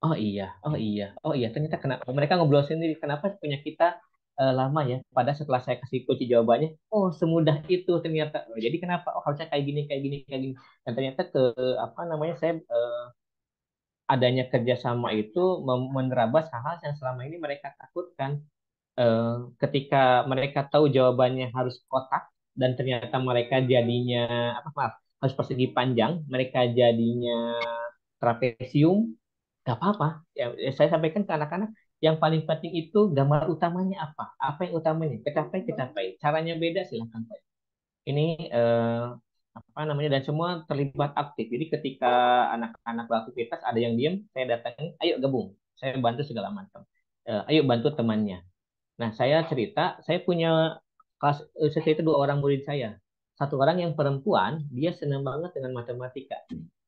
Oh iya, oh iya, oh iya. Ternyata kenapa mereka ngobrol sendiri? Kenapa punya kita lama ya? Padahal setelah saya kasih kunci jawabannya, oh semudah itu ternyata. Oh, jadi kenapa? Oh harusnya kayak gini, kayak gini, kayak gini. Dan ternyata apa namanya, saya adanya kerjasama itu menerabas hal-hal yang selama ini mereka takutkan. Eh, Ketika mereka tahu jawabannya harus kotak dan ternyata mereka jadinya apa, maaf, harus persegi panjang, mereka jadinya trapesium, nggak apa-apa. Ya, saya sampaikan ke anak-anak, yang paling penting itu gambar utamanya apa? Apa yang utamanya? Kecapai, kecapai. Caranya beda, silahkan Pak. Ini apa namanya, dan semua terlibat aktif. Jadi ketika anak-anak beraktivitas ada yang diem, saya datangin, ayo gabung. Saya bantu segala macam. Ayo bantu temannya. Nah, saya punya saya cerita 2 orang murid saya. Satu orang yang perempuan, dia senang banget dengan matematika.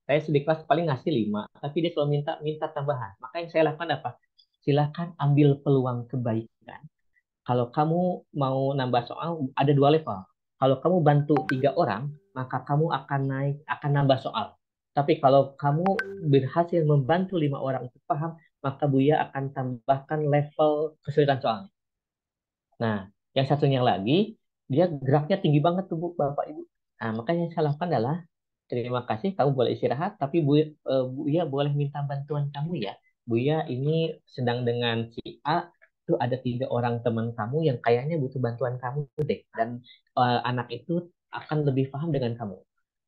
Saya di kelas paling ngasih 5, tapi dia selalu minta minta tambahan. Maka yang saya lakukan apa? Silakan ambil peluang kebaikan. Kalau kamu mau nambah soal, ada 2 level. Kalau kamu bantu 3 orang, maka kamu akan naik, akan nambah soal. Tapi kalau kamu berhasil membantu 5 orang untuk paham, maka Buya akan tambahkan level kesulitan soal. Nah, yang satunya lagi, dia geraknya tinggi banget tuh Bu, Bapak Ibu. Nah, makanya yang saya lakukan adalah terima kasih kamu boleh istirahat, tapi Buya boleh minta bantuan kamu ya. Buya ini sedang dengan si A, itu ada 3 orang teman kamu yang kayaknya butuh bantuan kamu deh. Dan anak itu akan lebih paham dengan kamu.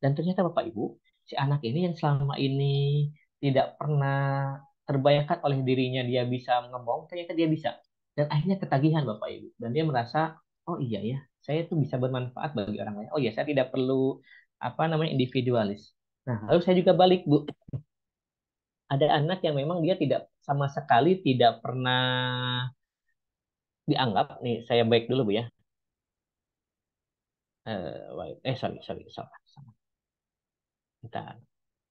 Dan ternyata Bapak Ibu, si anak ini yang selama ini tidak pernah terbayangkan oleh dirinya dia bisa ngomong, ternyata dia bisa. Dan akhirnya ketagihan Bapak Ibu. Dan dia merasa, oh iya ya, saya tuh bisa bermanfaat bagi orang lain. Oh iya, saya tidak perlu apa namanya individualis. Nah, lalu saya juga balik, Bu. Ada anak yang memang dia tidak sama sekali tidak pernah dianggap. Nih, saya baik dulu, Bu ya. Sorry, sorry, salah, salah. Bentar.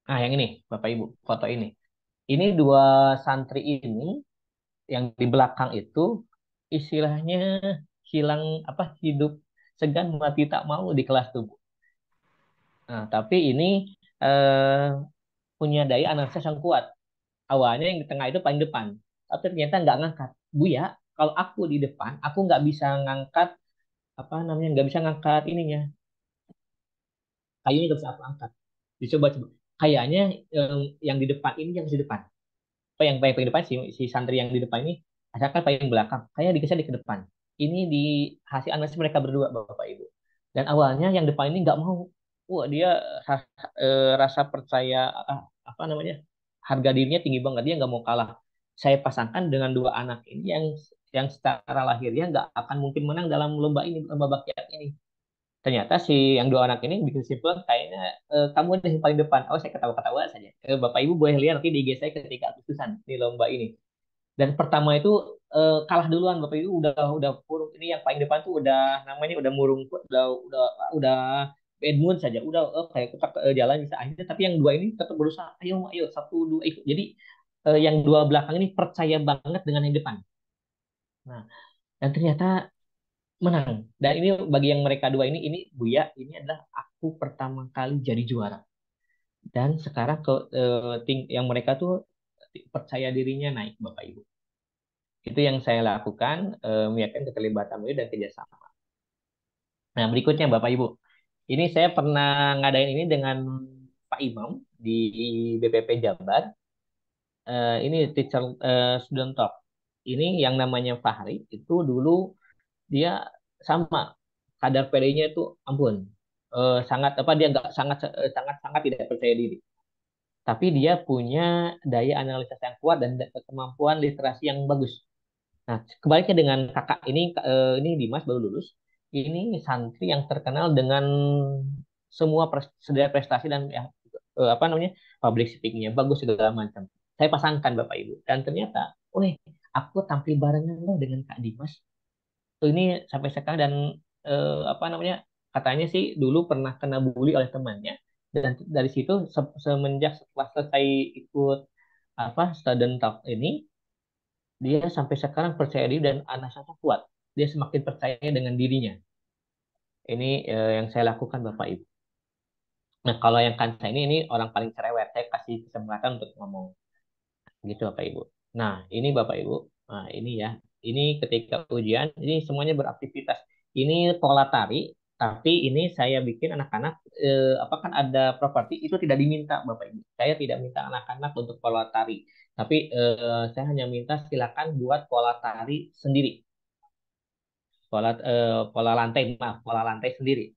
Nah, yang ini, Bapak Ibu, foto ini. Ini 2 santri ini yang di belakang itu istilahnya hilang apa hidup segan mati tak mau di kelas tuh, Bu. Nah, tapi ini eh, punya daya analisis yang kuat. Awalnya yang di tengah itu paling depan, tapi ternyata nggak ngangkat. Bu ya, kalau aku di depan, aku nggak bisa ngangkat apa namanya, nggak bisa ngangkat ininya, kayunya nggak bisa aku angkat. Dicoba coba. Kayaknya yang di depan ini yang di depan. Apa yang paling depan si santri yang di depan ini, asalkan paling belakang. Kayak dikesan di ke depan. Ini di hasil analisis mereka berdua, Bapak Ibu. Dan awalnya yang depan ini nggak mau. Wah, dia rasa percaya apa namanya, harga dirinya tinggi banget, dia nggak mau kalah. Saya pasangkan dengan 2 anak ini yang secara lahirnya nggak akan mungkin menang dalam lomba ini, lomba bakyak ini. Ternyata si yang 2 anak ini bikin kesimpulan kayaknya kamu deh yang paling depan. Oh, saya ketawa-ketawa saja. Bapak Ibu boleh lihat nanti di IG saya ketika Agustusan di lomba ini. Dan pertama itu kalah duluan Bapak Ibu, udah purung, ini yang paling depan tuh udah namanya udah murung, udah bad mood saja, udah kayak kutak jalan bisa akhirnya, tapi yang 2 ini tetap berusaha, ayo ayo 1 2 ikut. Jadi yang 2 belakang ini percaya banget dengan yang depan. Nah, dan ternyata menang. Dan ini bagi yang mereka 2 ini Buya, ini adalah aku pertama kali jadi juara. Dan sekarang yang mereka tuh percaya dirinya naik Bapak Ibu. Itu yang saya lakukan, meningkatkan keterlibatan murid dan kerjasama. Nah, berikutnya Bapak Ibu. Ini saya pernah ngadain ini dengan Pak Imam di BPP Jabar. Ini teacher student talk. Ini yang namanya Fahri, itu dulu dia sama kadar PD-nya itu ampun. Sangat apa dia nggak sangat sangat sangat tidak percaya diri. Tapi dia punya daya analisis yang kuat dan kemampuan literasi yang bagus. Nah, kebaliknya dengan kakak ini Dimas baru lulus. Ini santri yang terkenal dengan semua sedaya prestasi dan yang apa namanya public speakingnya bagus segala macam. Saya pasangkan Bapak Ibu dan ternyata, weh, aku tampil barengan loh dengan Kak Dimas. Tuh ini sampai sekarang dan apa namanya katanya sih dulu pernah kena bully oleh temannya dan dari situ semenjak setelah selesai ikut apa student talk ini dia sampai sekarang percaya diri dan anasanya kuat. Dia semakin percaya dengan dirinya. Ini yang saya lakukan Bapak Ibu. Nah, kalau yang kansa ini orang paling cerewet. Saya kasih kesempatan untuk ngomong. Gitu Bapak Ibu. Nah, ini Bapak Ibu. Nah, ini ya. Ini ketika ujian, ini semuanya beraktivitas. Ini pola tari, tapi ini saya bikin anak-anak, apa kan ada properti, itu tidak diminta Bapak Ibu. Saya tidak minta anak-anak untuk pola tari. Tapi saya hanya minta silakan buat pola tari sendiri. Pola lantai, maaf, pola lantai sendiri.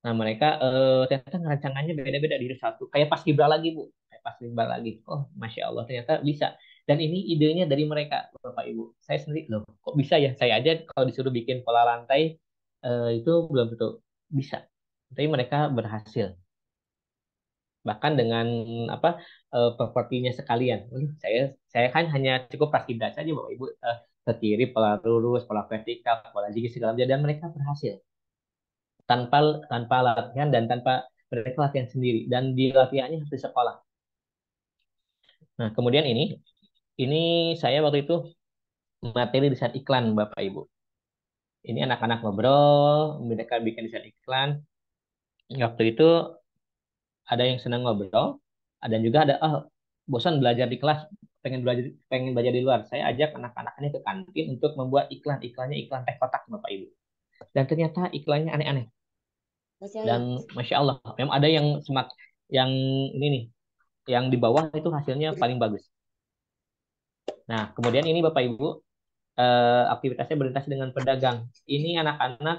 Nah, mereka ternyata rancangannya beda-beda di satu. Kayak pas kibra lagi, Bu. Kayak pas kibra lagi. Oh, Masya Allah, ternyata bisa. Dan ini idenya dari mereka, Bapak Ibu. Saya sendiri, loh, kok bisa ya? Saya aja kalau disuruh bikin pola lantai, itu belum tentu bisa. Tapi mereka berhasil. Bahkan dengan apa propertinya sekalian. Saya kan hanya cukup pas kibra saja, Bapak Ibu. Ke kiri, pola lurus, pola vertikal, pola jigi segala macam. Dan mereka berhasil tanpa tanpa latihan dan tanpa mereka latihan sendiri dan di latihannya harus di sekolah. Nah, kemudian ini saya waktu itu materi desain iklan Bapak Ibu. Ini anak-anak ngobrol, mereka bikin desain iklan. Waktu itu ada yang senang ngobrol, ada juga ada bosan belajar di kelas, pengen belajar di luar. Saya ajak anak-anak ini ke kantin untuk membuat iklan, iklannya iklan teh kotak Bapak Ibu. dan ternyata iklannya aneh-aneh. Dan masya Allah, memang ada yang yang ini nih, yang di bawah itu hasilnya paling bagus. Nah, kemudian ini Bapak Ibu, aktivitasnya berinteraksi dengan pedagang. Ini anak-anak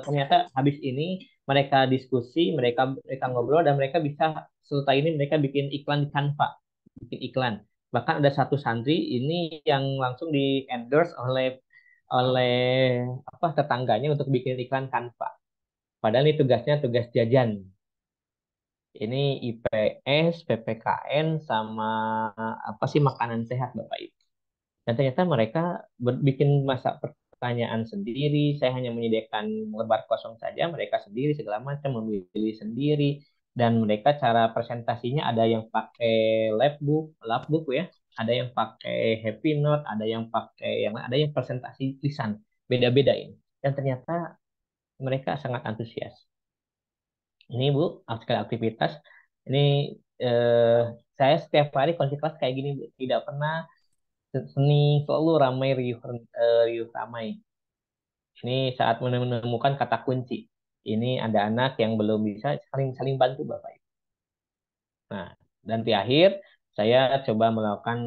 ternyata habis ini mereka diskusi, mereka ngobrol dan mereka bisa setelah ini mereka bikin iklan di Canva, bikin iklan. Bahkan ada satu santri ini yang langsung di endorse oleh oleh tetangganya untuk bikin iklan Canva. Padahal ini tugasnya tugas jajan. Ini IPS, PPKN sama apa sih makanan sehat Bapak Ibu. Dan ternyata mereka bikin masa pertanyaan sendiri. Saya hanya menyediakan lembar kosong saja. Mereka sendiri segala macam memilih sendiri. Dan mereka cara presentasinya ada yang pakai labbook ya. Ada yang pakai Happy Note, ada yang presentasi tulisan. Beda-beda ini. Dan ternyata mereka sangat antusias. Ini Bu, sekali aktivitas. Ini eh, saya setiap hari kondisi kelas kayak gini Bu. Tidak pernah seni selalu ramai riuh ramai. Ini saat menemukan kata kunci. Ini ada anak yang belum bisa saling saling bantu Bapak Ibu. Nah, dan di akhir saya coba melakukan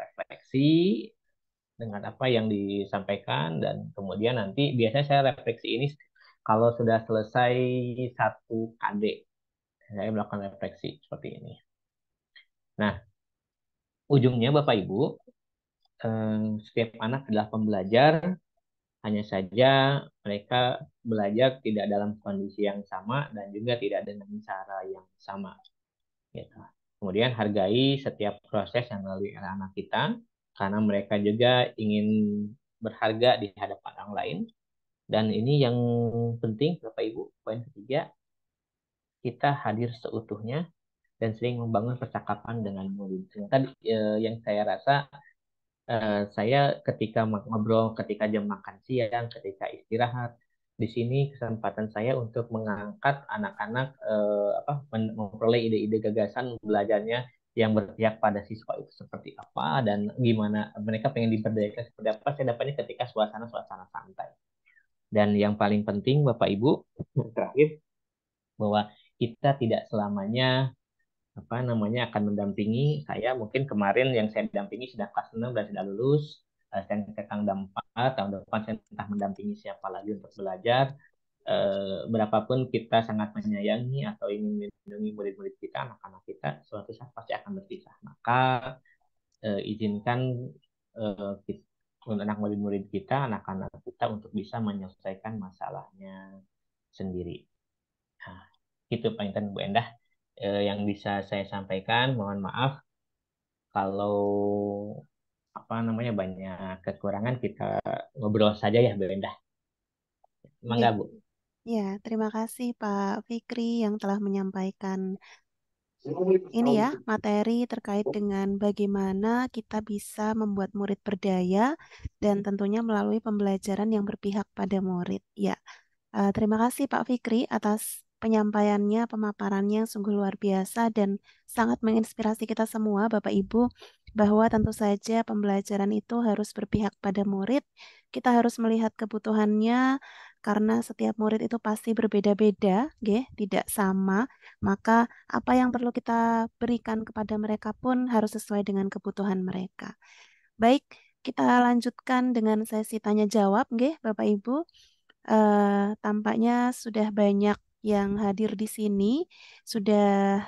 refleksi dengan apa yang disampaikan dan kemudian nanti biasanya saya refleksi ini kalau sudah selesai satu KD saya melakukan refleksi seperti ini. Nah, ujungnya Bapak Ibu, setiap anak adalah pembelajar. Hanya saja mereka belajar tidak dalam kondisi yang sama dan juga tidak dengan cara yang sama. Gitu. Kemudian hargai setiap proses yang melalui anak kita, karena mereka juga ingin berharga di hadapan orang lain. Dan ini yang penting, Bapak Ibu, poin ketiga, kita hadir seutuhnya dan sering membangun percakapan dengan murid. Tadi yang saya rasa saya ketika ngobrol, ketika jam makan siang, ketika istirahat, di sini kesempatan saya untuk mengangkat anak-anak memperoleh ide-ide gagasan belajarnya yang berpihak pada siswa itu seperti apa dan gimana mereka pengen diberdayakan seperti apa. Saya dapatnya ketika suasana-suasana santai. Dan yang paling penting, Bapak Ibu, terakhir bahwa kita tidak selamanya akan mendampingi saya mungkin kemarin yang saya dampingi sudah kelas 6 dan sudah lulus. Saya sekarang udah 4 tahun depan saya entah mendampingi siapa lagi untuk belajar. Berapapun kita sangat menyayangi atau ingin melindungi murid-murid kita, anak-anak kita, suatu saat pasti akan berpisah. Maka izinkan kita, anak murid-murid kita, anak-anak kita untuk bisa menyelesaikan masalahnya sendiri. Nah, itu Pak Intan Bu Endah yang bisa saya sampaikan. Mohon maaf kalau banyak kekurangan kita ngobrol saja ya Bu Endah. Emang Ya, nggak Bu? ya, terima kasih Pak Fikri yang telah menyampaikan ini ya, materi terkait dengan bagaimana kita bisa membuat murid berdaya dan tentunya melalui pembelajaran yang berpihak pada murid. Ya, terima kasih Pak Fikri atas penyampaiannya, pemaparannya yang sungguh luar biasa dan sangat menginspirasi kita semua, Bapak Ibu, bahwa tentu saja pembelajaran itu harus berpihak pada murid. Kita harus melihat kebutuhannya karena setiap murid itu pasti berbeda-beda, nggih, tidak sama. Maka apa yang perlu kita berikan kepada mereka pun harus sesuai dengan kebutuhan mereka. Baik, kita lanjutkan dengan sesi tanya jawab, nggih, Bapak Ibu. Tampaknya sudah banyak yang hadir di sini, sudah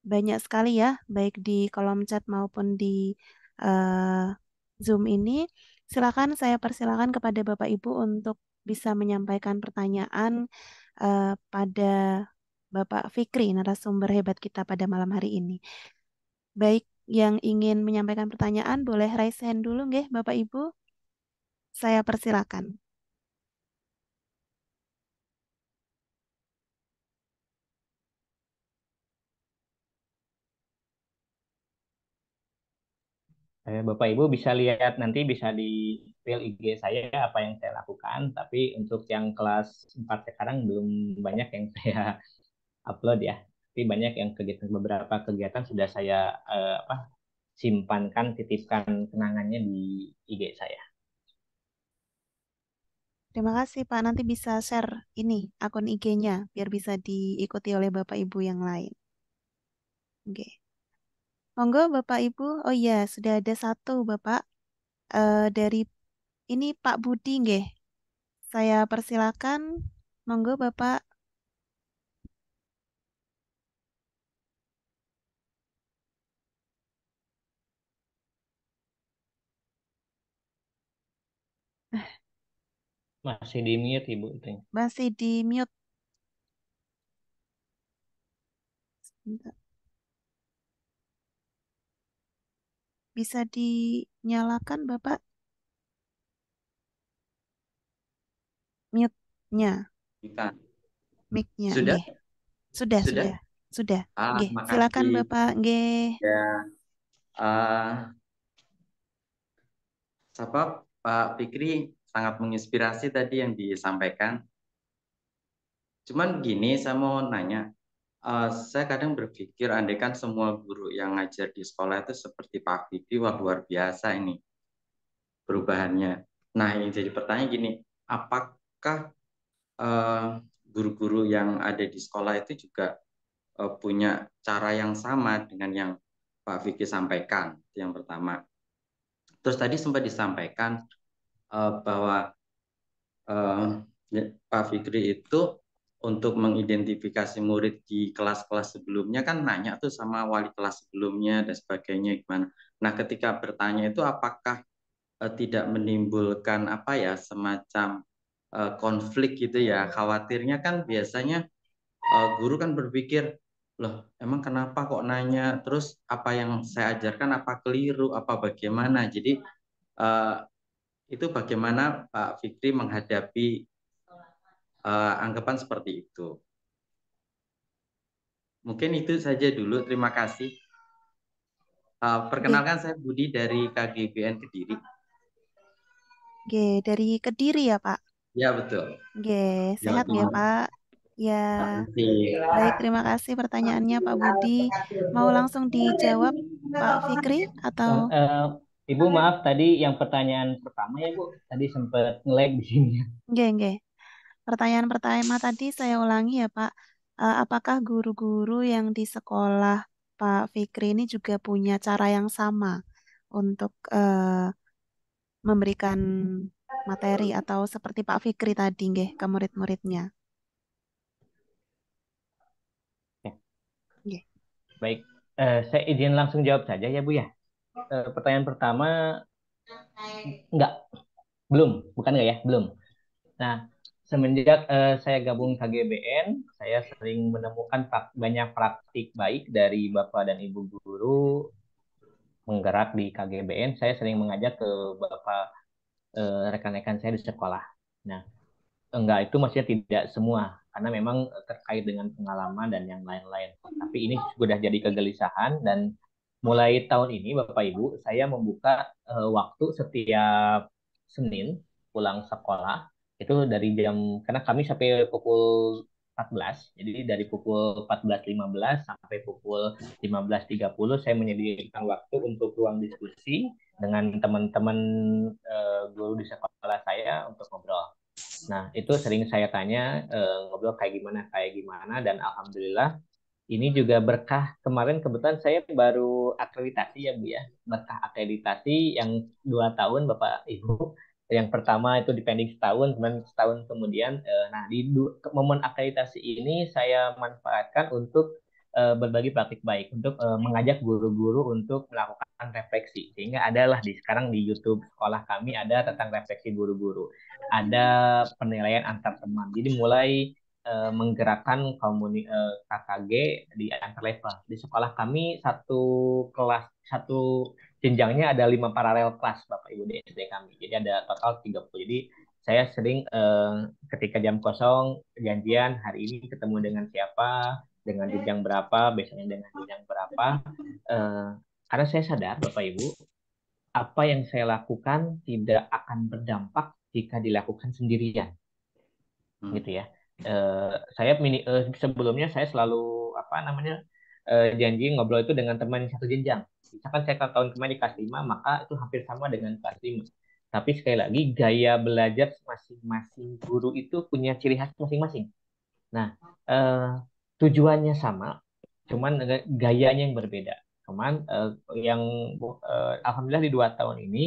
banyak sekali ya, baik di kolom chat maupun di eh, Zoom ini. Silakan saya persilakan kepada Bapak Ibu untuk bisa menyampaikan pertanyaan pada Bapak Fikri, narasumber hebat kita pada malam hari ini. Baik, yang ingin menyampaikan pertanyaan boleh raise hand dulu, nggih, Bapak Ibu. Saya persilakan. Bapak Ibu bisa lihat nanti bisa di reel IG saya apa yang saya lakukan. Tapi untuk yang kelas 4 sekarang belum banyak yang saya upload ya. Tapi banyak yang beberapa kegiatan sudah saya simpankan, titipkan kenangannya di IG saya. Terima kasih Pak. Nanti bisa share ini akun IG-nya biar bisa diikuti oleh Bapak Ibu yang lain. Oke. Monggo Bapak Ibu. Oh iya, sudah ada satu Bapak dari ini Pak Budi nggih. Saya persilakan. Monggo Bapak. Masih di mute Ibu itu. Masih di mute. Sebentar. Bisa dinyalakan Bapak mute-nya, Kita mic-nya sudah nggih. Sudah, sudah. sudah. Sudah. Nggih, silakan Makasih Bapak nggih. ya. Siapa Pak Fikri sangat menginspirasi tadi yang disampaikan. Cuman gini, saya mau nanya. Saya kadang berpikir, andai kan semua guru yang ngajar di sekolah itu seperti Pak Fikri, wah luar biasa ini perubahannya. Nah, yang jadi pertanyaan gini, apakah eh, guru-guru yang ada di sekolah itu juga punya cara yang sama dengan yang Pak Fikri sampaikan? Itu yang pertama. Terus tadi sempat disampaikan bahwa eh, Pak Fikri itu untuk mengidentifikasi murid di kelas-kelas sebelumnya kan nanya tuh sama wali kelas sebelumnya dan sebagainya gimana. Nah, ketika bertanya itu apakah tidak menimbulkan apa ya semacam konflik gitu ya? Khawatirnya kan biasanya guru kan berpikir, loh emang kenapa kok nanya? Terus apa yang saya ajarkan apa keliru? Apa bagaimana? Jadi eh, itu bagaimana Pak Fikri menghadapi anggapan seperti itu. Mungkin itu saja dulu. Terima kasih. Nggih, Perkenalkan saya Budi dari KGBN Kediri. nggih dari Kediri ya, Pak. Ya betul. Nggih, Jawa sehat nggih, Timur. Pak? Ya, Makasih. baik, terima kasih pertanyaannya Pak Budi. Mau langsung dijawab Pak Fikri atau Eh, eh, Ibu maaf tadi yang pertanyaan pertama ya Bu, tadi sempat nge-lag di sini. nggih, nggih. Pertanyaan pertama tadi saya ulangi ya, Pak. Apakah guru-guru yang di sekolah Pak Fikri ini juga punya cara yang sama untuk memberikan materi atau seperti Pak Fikri tadi nggih ke murid-muridnya? Ya, Nggih. baik. Saya izin langsung jawab saja ya Bu ya. Pertanyaan pertama enggak, belum, bukan enggak ya, belum. Nah, semenjak saya gabung KGBN, saya sering menemukan banyak praktik baik dari Bapak dan Ibu guru menggerak di KGBN. Saya sering mengajak ke Bapak rekan-rekan saya di sekolah. Nah, enggak itu maksudnya tidak semua, karena memang terkait dengan pengalaman dan yang lain-lain. Tapi ini sudah jadi kegelisahan dan mulai tahun ini Bapak Ibu, saya membuka waktu setiap Senin pulang sekolah itu dari jam karena kami sampai pukul 14. Jadi dari pukul 14.15 sampai pukul 15.30 saya menyediakan waktu untuk ruang diskusi dengan teman-teman guru di sekolah saya untuk ngobrol. Nah, itu sering saya tanya ngobrol kayak gimana dan alhamdulillah ini juga berkah kemarin kebetulan saya baru akreditasi ya Bu ya. Berkah akreditasi yang 2 tahun Bapak Ibu. Yang pertama itu dipending setahun, kemudian setahun kemudian. Nah di momen akreditasi ini saya manfaatkan untuk berbagi praktik baik, untuk mengajak guru-guru untuk melakukan refleksi. Sehingga adalah sekarang di YouTube sekolah kami ada tentang refleksi guru-guru. Ada penilaian antar teman. Jadi mulai menggerakkan KKG di antar level. Di sekolah kami satu jenjangnya ada 5 paralel kelas Bapak Ibu di SD kami. Jadi ada total 30. Jadi saya sering ketika jam kosong janjian hari ini ketemu dengan siapa, dengan jenjang berapa, besoknya dengan jenjang berapa. Eh, karena saya sadar Bapak Ibu, apa yang saya lakukan tidak akan berdampak jika dilakukan sendirian gitu ya. Saya sebelumnya saya selalu apa namanya janji ngobrol itu dengan teman satu jenjang. Misalkan saya tahun kemarin di kelas 5, maka itu hampir sama dengan kelas 5. Tapi sekali lagi gaya belajar masing-masing guru itu punya ciri khas masing-masing. Nah, eh, tujuannya sama, cuman gayanya yang berbeda. Cuman yang alhamdulillah di 2 tahun ini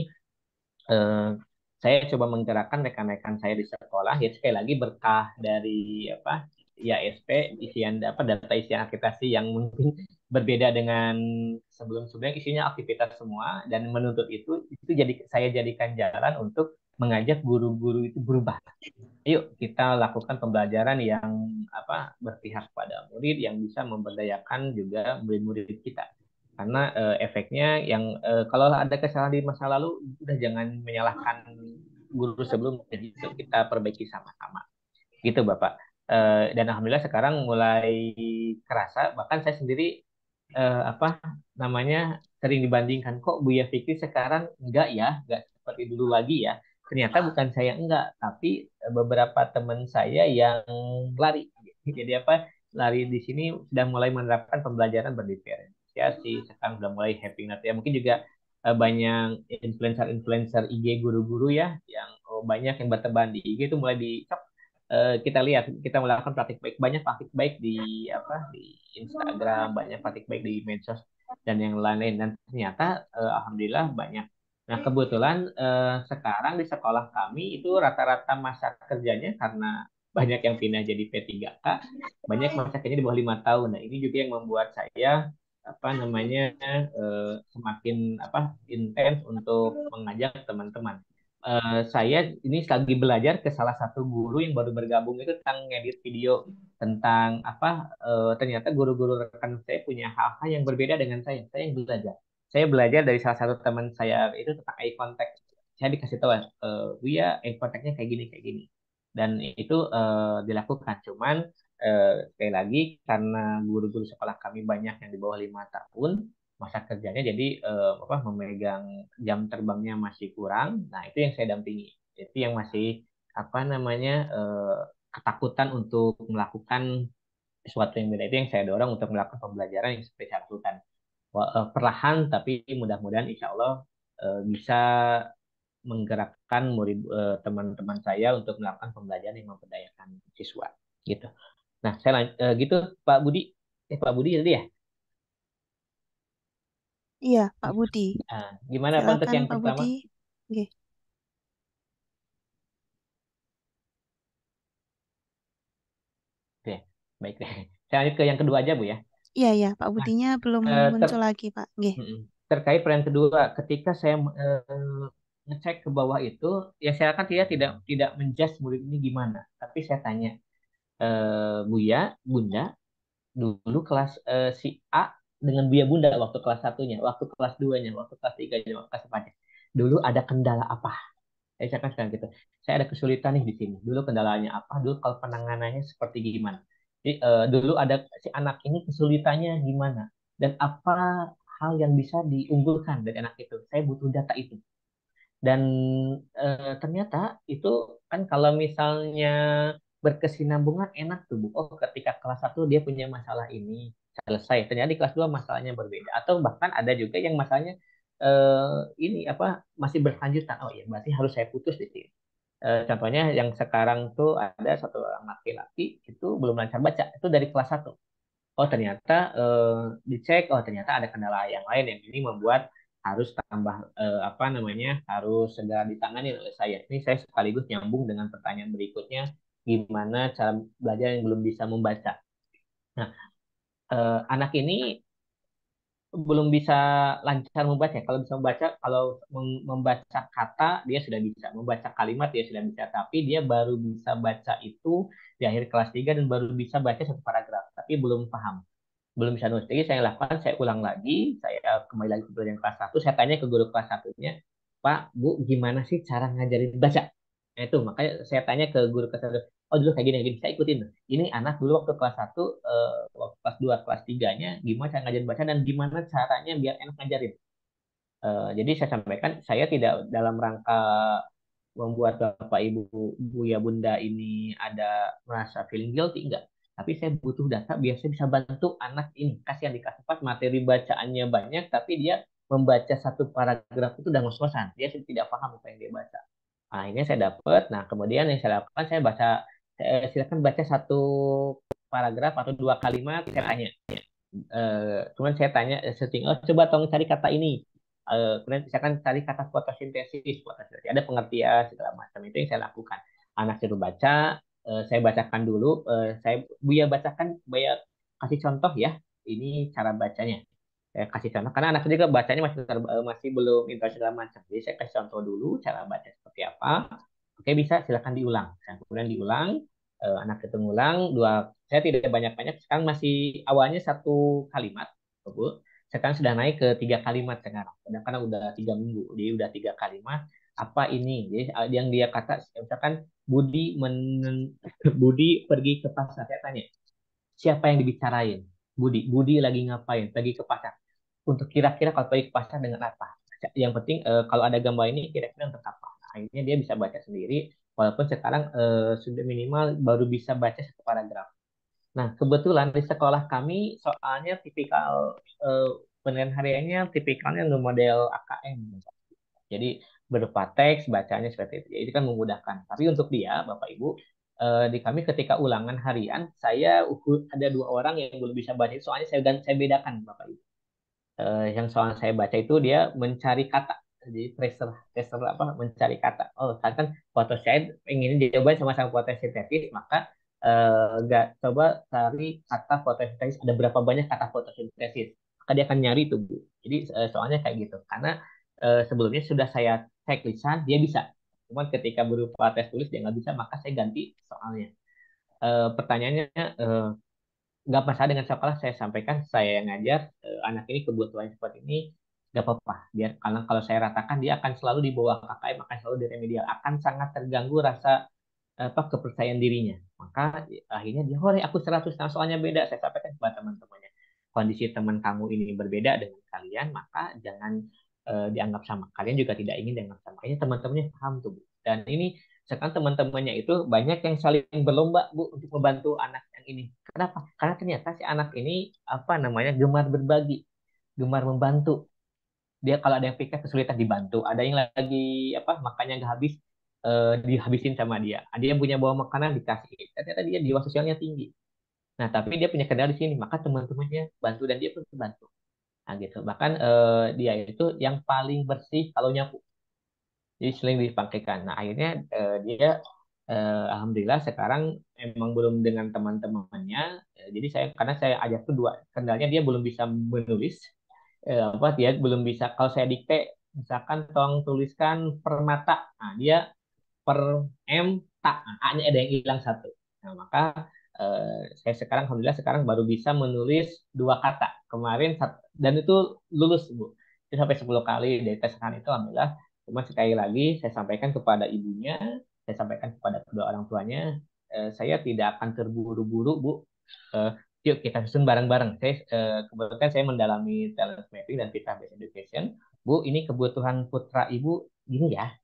eh, saya coba menggerakkan rekan-rekan saya di sekolah. Ya sekali lagi berkah dari apa IASP, isian apa data isian akreditasi yang mungkin berbeda dengan sebelum-sebelumnya, isinya aktivitas semua, dan menuntut itu jadi saya jadikan jalan untuk mengajak guru-guru itu berubah. Yuk kita lakukan pembelajaran yang apa berpihak pada murid, yang bisa memberdayakan juga murid-murid kita. Karena efeknya yang kalau ada kesalahan di masa lalu, udah jangan menyalahkan guru sebelum, jadi itu kita perbaiki sama-sama. Gitu Bapak. Dan alhamdulillah sekarang mulai kerasa, bahkan saya sendiri apa namanya sering dibandingkan, kok Buya Fikri sekarang enggak ya, enggak seperti dulu lagi ya. Ternyata bukan saya enggak, tapi beberapa teman saya yang lari. Jadi apa, lari di sini sudah mulai menerapkan pembelajaran berdiferensiasi, sekarang sudah mulai happy ya. Mungkin juga banyak influencer-influencer IG guru-guru ya, yang banyak yang bertebaran di IG itu mulai dicok. Kita lihat, kita melakukan praktik baik, banyak praktik baik di apa di Instagram, banyak praktik baik di medsos dan yang lain-lain, dan ternyata alhamdulillah banyak. Nah kebetulan sekarang di sekolah kami itu rata-rata masa kerjanya, karena banyak yang pindah jadi P3K, banyak masa kerjanya di bawah 5 tahun. Nah ini juga yang membuat saya apa namanya semakin apa intens untuk mengajak teman-teman. Saya ini lagi belajar ke salah satu guru yang baru bergabung itu tentang ngedit video, tentang apa ternyata guru-guru rekan saya punya hal-hal yang berbeda dengan saya. Saya yang belajar. Saya belajar dari salah satu teman saya itu tentang eye contact. Saya dikasih tahu, Bu ya eye contactnya kayak gini kayak gini. Dan itu dilakukan. Cuman sekali lagi karena guru-guru sekolah kami banyak yang di bawah 5 tahun, masa kerjanya jadi apa memegang jam terbangnya masih kurang. Nah itu yang saya dampingi, itu yang masih apa namanya ketakutan untuk melakukan sesuatu yang beda, itu yang saya dorong untuk melakukan pembelajaran yang seperti saya lakukan. Perlahan tapi mudah-mudahan insya Allah bisa menggerakkan murid teman-teman saya untuk melakukan pembelajaran yang memberdayakan siswa gitu. Nah saya gitu Pak Budi, Pak Budi tadi ya. Iya, Pak Budi. Nah, gimana Pak untuk Silakan yang Pak pertama? Budi. Oke. Oke, baik deh. Saya lanjut ke yang kedua aja, Bu ya. Iya, iya, Pak Nah, Budinya belum muncul ter- lagi, Pak. Oke. terkait pertanyaan kedua, ketika saya ngecek ke bawah itu, ya saya kan tidak tidak menjudge murid ini gimana, tapi saya tanya, Buya, Bunda, dulu kelas si A dengan Buya Bunda waktu kelas satunya, waktu kelas duanya, waktu kelas tiganya, waktu kelas empatnya, dulu ada kendala apa? Saya kan sekarang gitu. Saya ada kesulitan nih di sini. Dulu kendalanya apa? Dulu kalau penanganannya seperti gimana? Jadi, dulu ada si anak ini kesulitannya gimana? Dan apa hal yang bisa diunggulkan dari anak itu? Saya butuh data itu. Dan ternyata itu kan kalau misalnya berkesinambungan enak tuh Bu. Oh, ketika kelas 1 dia punya masalah ini selesai. Ternyata di kelas 2 masalahnya berbeda. Atau bahkan ada juga yang masalahnya ini apa masih berkelanjutan. Oh iya, berarti harus saya putus di sini. Contohnya yang sekarang tuh ada satu orang laki-laki itu belum lancar baca. Itu dari kelas 1. Oh ternyata dicek, oh ternyata ada kendala yang lain yang ini membuat harus tambah apa namanya harus segera ditangani oleh saya. Ini saya sekaligus nyambung dengan pertanyaan berikutnya, gimana cara belajar yang belum bisa membaca. Nah, anak ini belum bisa lancar membaca. Kalau bisa membaca, kalau membaca kata dia sudah bisa, membaca kalimat dia sudah bisa, tapi dia baru bisa baca itu di akhir kelas 3 dan baru bisa baca satu paragraf, tapi belum paham, belum bisa nulis. Jadi saya lakukan, saya ulang lagi, saya kembali lagi ke pelajaran kelas 1, saya tanya ke guru kelas satunya, Pak, Bu, gimana sih cara ngajarin baca? Nah itu, makanya saya tanya ke guru kelas 1, oh dulu kayak gini, saya ikutin. Ini anak dulu waktu kelas 1, waktu kelas 2, kelas 3-nya, gimana cara ngajarin baca dan gimana caranya biar enak ngajarin. Jadi saya sampaikan, saya tidak dalam rangka membuat Bapak Ibu Buya Bunda ini ada merasa feeling guilty, enggak. Tapi saya butuh data biar saya bisa bantu anak ini. Kasihan di kelas 4 materi bacaannya banyak tapi dia membaca satu paragraf itu udah ngos-ngosan. Dia tidak paham apa yang dia baca. Nah, ini saya dapat. Nah, kemudian yang saya lakukan, saya baca, silakan baca satu paragraf atau dua kalimat, saya tanya. Kemudian saya tanya setting, oh coba tolong cari kata ini. Kemudian saya akan cari kata fotosintesis, fotosintesis. Ada pengertian segala macam itu yang saya lakukan. Anak suruh baca, saya bacakan dulu, saya Buya bacakan, Buya kasih contoh ya. Ini cara bacanya. Saya kasih contoh karena anak juga bacanya masih belum intro segala macam. Jadi saya kasih contoh dulu cara baca seperti apa. Oke, bisa silakan diulang. Dan kemudian diulang, anak itu ngulang dua. Saya tidak banyak-banyak. Sekarang masih awalnya satu kalimat, Bu. Sekarang sudah naik ke tiga kalimat sekarang. Karena udah 3 minggu, jadi udah 3 kalimat. Apa ini? Jadi yang dia kata, misalkan Budi pergi ke pasar. Saya tanya, siapa yang dibicarain? Budi. Budi lagi ngapain? Pergi ke pasar. Untuk kira-kira kalau pergi ke pasar dengan apa? Yang penting kalau ada gambar ini kira-kira untuk apa? Nah, akhirnya dia bisa baca sendiri, walaupun sekarang sudah minimal baru bisa baca satu paragraf. Nah, kebetulan di sekolah kami soalnya tipikal penilaian hariannya tipikalnya model AKM. Jadi berupa teks, bacanya seperti itu. Jadi kan memudahkan. Tapi untuk dia, Bapak Ibu, di kami ketika ulangan harian, saya ada 2 orang yang belum bisa baca. Soalnya saya bedakan, Bapak Ibu. Yang soal saya baca itu dia mencari kata. Jadi tracer, tracer apa? Mencari kata. Oh, kan foto saya ingin dicoba sama-sama fotosintesis, maka nggak coba cari kata fotosintesis. Ada berapa banyak kata fotosintesis? Maka dia akan nyari itu, Bu. Jadi soalnya kayak gitu. Karena sebelumnya sudah saya cek lisan, dia bisa. Cuman ketika berupa tes tulis dia nggak bisa, maka saya ganti soalnya. Pertanyaannya, nggak masalah dengan sekolah, saya sampaikan saya yang ngajar, anak ini kebutuhan seperti ini nggak apa-apa, biar karena kalau saya ratakan dia akan selalu di bawah KKM, akan selalu di remedial, akan sangat terganggu rasa apa kepercayaan dirinya. Maka akhirnya dia, oh aku 100, nah soalnya beda. Saya sampaikan kepada teman-temannya, kondisi teman kamu ini berbeda dengan kalian, maka jangan dianggap sama. Kalian juga tidak ingin dianggap sama. Akhirnya teman-temannya paham tuh, Bu. Dan ini sekarang teman-temannya itu banyak yang saling berlomba, Bu, untuk membantu anak yang ini. Kenapa? Karena ternyata si anak ini apa namanya gemar berbagi, gemar membantu. Dia kalau ada yang pikir kesulitan dibantu, ada yang lagi apa makannya nggak habis, dihabisin sama dia. Dia punya bawa makanan dikasih. Ternyata dia jiwa sosialnya tinggi. Nah, tapi dia punya kendala di sini, maka teman-temannya bantu dan dia pun bantu. Nah, gitu. Bahkan dia itu yang paling bersih kalau nyapu. Jadi sering dipakaikan. Nah, akhirnya dia alhamdulillah sekarang emang belum dengan teman-temannya. Jadi saya karena saya ajak tuh dua, kendalanya dia belum bisa menulis, apa dia belum bisa kalau saya dikte misalkan tolong tuliskan permata, nah dia per m tak, nah, a-nya ada yang hilang satu. Nah maka saya sekarang alhamdulillah sekarang baru bisa menulis 2 kata kemarin, dan itu lulus, Bu. Itu sampai 10 kali dari tes itu alhamdulillah. Cuma sekali lagi saya sampaikan kepada ibunya, saya sampaikan kepada kedua orang tuanya, saya tidak akan terburu-buru, Bu. Eh, Yuk kita susun bareng-bareng. Kebetulan saya mendalami talent mapping dan kita based education. Bu, ini kebutuhan putra ibu gini ya.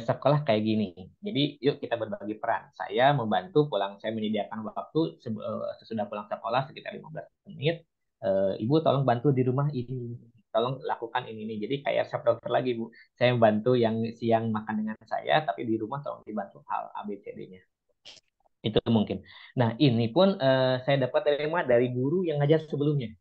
Sekolah kayak gini. Jadi yuk kita berbagi peran. Saya membantu pulang, saya menyediakan waktu sesudah pulang sekolah sekitar 15 menit. Ibu tolong bantu di rumah ini. Tolong lakukan ini. Jadi kayak resep dokter lagi, Bu. Saya membantu yang siang makan dengan saya, tapi di rumah tolong dibantu hal A, B, C, D-nya. Itu mungkin. Nah, ini pun saya dapat dari guru yang ngajar sebelumnya.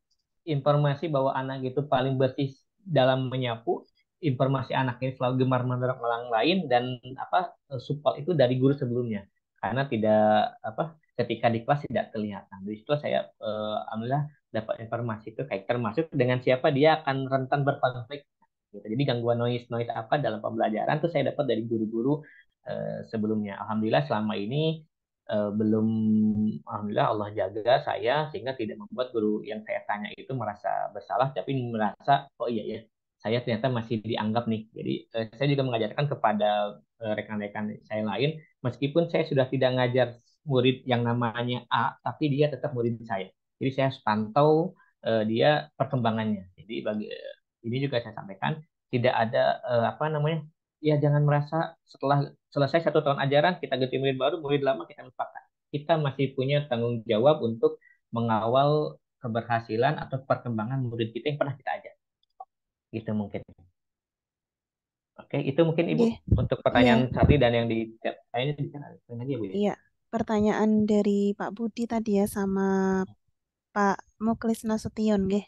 Informasi bahwa anak itu paling bersih dalam menyapu, informasi anak ini selalu gemar mendorong orang lain, dan apa support itu dari guru sebelumnya. Karena tidak apa ketika di kelas tidak terlihat. Nah, dari situ saya alhamdulillah dapat informasi itu kayak termasuk dengan siapa dia akan rentan berkonflik. Gitu. Jadi gangguan noise apa dalam pembelajaran itu saya dapat dari guru-guru sebelumnya. Alhamdulillah selama ini belum, alhamdulillah Allah jaga saya sehingga tidak membuat guru yang saya tanya itu merasa bersalah, tapi merasa oh iya ya saya ternyata masih dianggap nih. Jadi saya juga mengajarkan kepada rekan-rekan saya lain, meskipun saya sudah tidak ngajar murid yang namanya A, tapi dia tetap murid saya. Jadi saya harus pantau dia perkembangannya. Jadi bagi ini juga saya sampaikan, tidak ada apa namanya, ya jangan merasa setelah selesai 1 tahun ajaran kita ganti murid baru, murid lama kita lupakan. Kita masih punya tanggung jawab untuk mengawal keberhasilan atau perkembangan murid kita yang pernah kita ajar. Gitu mungkin. Oke, itu mungkin Ibu Nggih. untuk Iya, pertanyaan Charlie dan yang di chat. Kayaknya bisa ada lagi ya Bu ya? iya. Pertanyaan dari Pak Budi tadi ya sama Pak Muklis Nasution, nggih.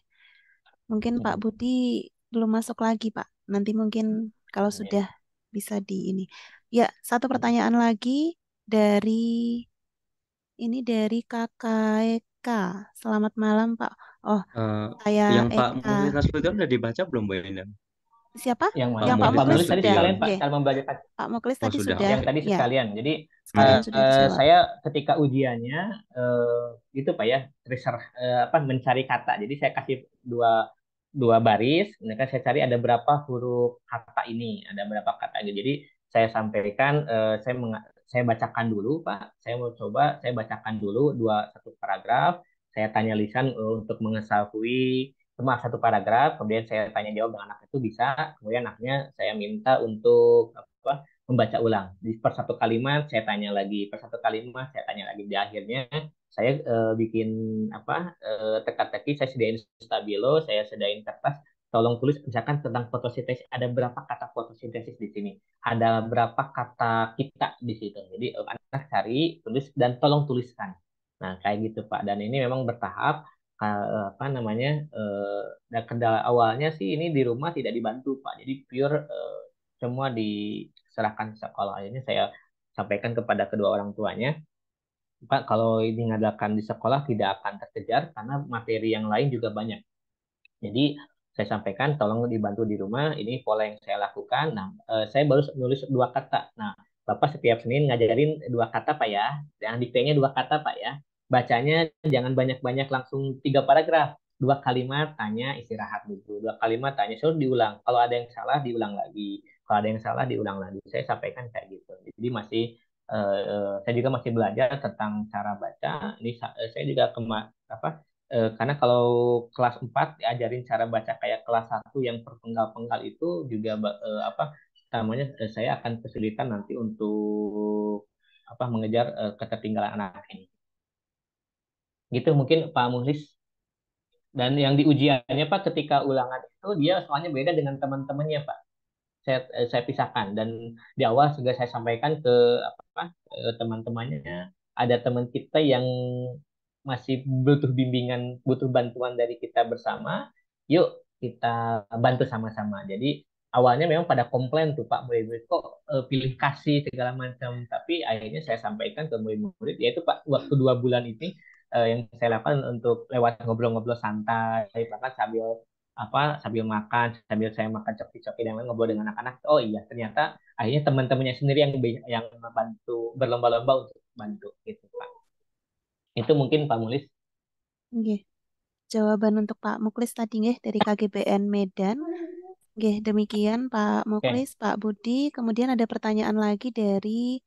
Mungkin Pak Hmm. Budi belum masuk lagi, Pak. Nanti mungkin kalau Ya. sudah bisa di ini. Ya, satu pertanyaan lagi dari ini dari Kakak Eka. Selamat malam, Pak. Oh, Eh, saya yang Pak Eka. Muhlis Nasution udah dibaca belum Bu Enda? Siapa? Yang Pak mana? Yang Pak Oh, Muhlis Pak Muklis Mulis tadi sudah. Nasution. sekalian Pak, Nggih. cara membelajar. Pak Muklis Oh tadi sudah. sudah. Yang tadi Ya, sekalian. Jadi sekalian sudah dijawab. saya ketika ujiannya itu Pak ya, apa mencari kata. Jadi saya kasih dua dua baris, mereka saya cari ada berapa huruf kata ini, ada berapa kata ini. Jadi saya sampaikan, saya bacakan dulu Pak. Saya mau coba, saya bacakan dulu satu paragraf. Saya tanya lisan untuk mengetahui cuma satu paragraf. Kemudian saya tanya jawab dengan anak itu bisa. Kemudian anaknya saya minta untuk apa? Membaca ulang. Di per satu kalimat saya tanya lagi, per satu kalimat saya tanya lagi. Di akhirnya saya bikin apa teka-teki, saya sediain stabilo, saya sediain kertas. Tolong tulis misalkan tentang fotosintesis ada berapa kata fotosintesis di sini, ada berapa kata kita di situ. Jadi anak cari, tulis dan tolong tuliskan. Nah kayak gitu Pak. Dan ini memang bertahap. Apa namanya? Dan kendala awalnya sih ini di rumah tidak dibantu Pak. Jadi pure semua diserahkan sekolah. Ini saya sampaikan kepada kedua orang tuanya, Pak, kalau ini ngadakan di sekolah tidak akan terkejar karena materi yang lain juga banyak. Jadi saya sampaikan tolong dibantu di rumah. Ini pola yang saya lakukan. Nah, saya baru nulis dua kata. Nah, Bapak setiap Senin ngajarin dua kata Pak ya. Yang diktenya dua kata Pak ya. Bacanya jangan banyak-banyak langsung tiga paragraf. Dua kalimat tanya istirahat dulu. Dua kalimat tanya suruh diulang. Kalau ada yang salah diulang lagi. Kalau ada yang salah diulang lagi. Saya sampaikan kayak gitu. Jadi masih saya juga masih belajar tentang cara baca. Ini saya juga apa karena kalau kelas 4 diajarin cara baca kayak kelas 1 yang perpenggal-penggal itu juga apa namanya saya akan kesulitan nanti untuk apa mengejar ketertinggalan anak ini. Gitu mungkin Pak Muhlis. Dan yang di ujiannya Pak ketika ulangan itu dia soalnya beda dengan teman-temannya Pak. Saya pisahkan dan di awal sudah saya sampaikan ke apa teman-temannya, ada teman kita yang masih butuh bimbingan, butuh bantuan dari kita bersama. Yuk kita bantu sama-sama. Jadi awalnya memang pada komplain tuh Pak murid-murid kok pilih kasih segala macam. Tapi akhirnya saya sampaikan ke murid-murid, yaitu Pak waktu 2 bulan ini yang saya lakukan untuk lewat ngobrol-ngobrol santai, bahkan sambil makan, sambil saya makan coki-coki dan lain ngobrol dengan anak-anak. Oh iya, ternyata akhirnya teman-temannya sendiri yang membantu berlomba-lomba untuk bantu gitu Pak. Itu mungkin Pak Mulis. Nggih. Jawaban untuk Pak Muklis tadi nggih dari KGBN Medan. Nggih, demikian Pak Oke. Muklis, Pak Budi. Kemudian ada pertanyaan lagi dari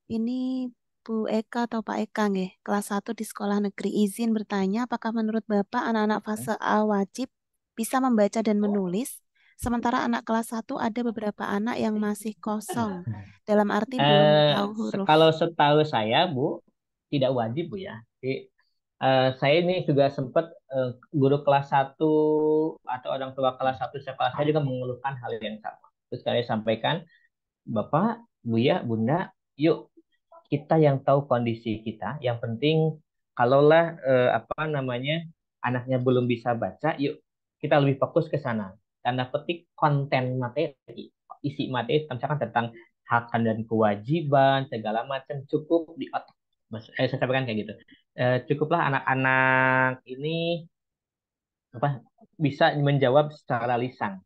ini Bu Eka atau Pak Eka nggih, kelas 1 di sekolah negeri. Izin bertanya, apakah menurut Bapak anak-anak fase A wajib bisa membaca dan menulis, sementara anak kelas 1 ada beberapa anak yang masih kosong, dalam arti belum tahu huruf. Kalau setahu saya Bu tidak wajib Bu ya. Jadi, saya ini juga sempat guru kelas 1 atau orang tua kelas 1 sekolah saya juga mengeluhkan hal yang sama. Terus saya sampaikan, Bapak, Buya, Bunda, yuk kita yang tahu kondisi kita. Yang penting kalaulah apa namanya anaknya belum bisa baca, yuk kita lebih fokus ke sana. Tanda petik konten materi, isi materi, misalkan tentang hak dan kewajiban segala macam cukup di otak. Saya sampaikan kayak gitu. Cukuplah anak-anak ini apa bisa menjawab secara lisan.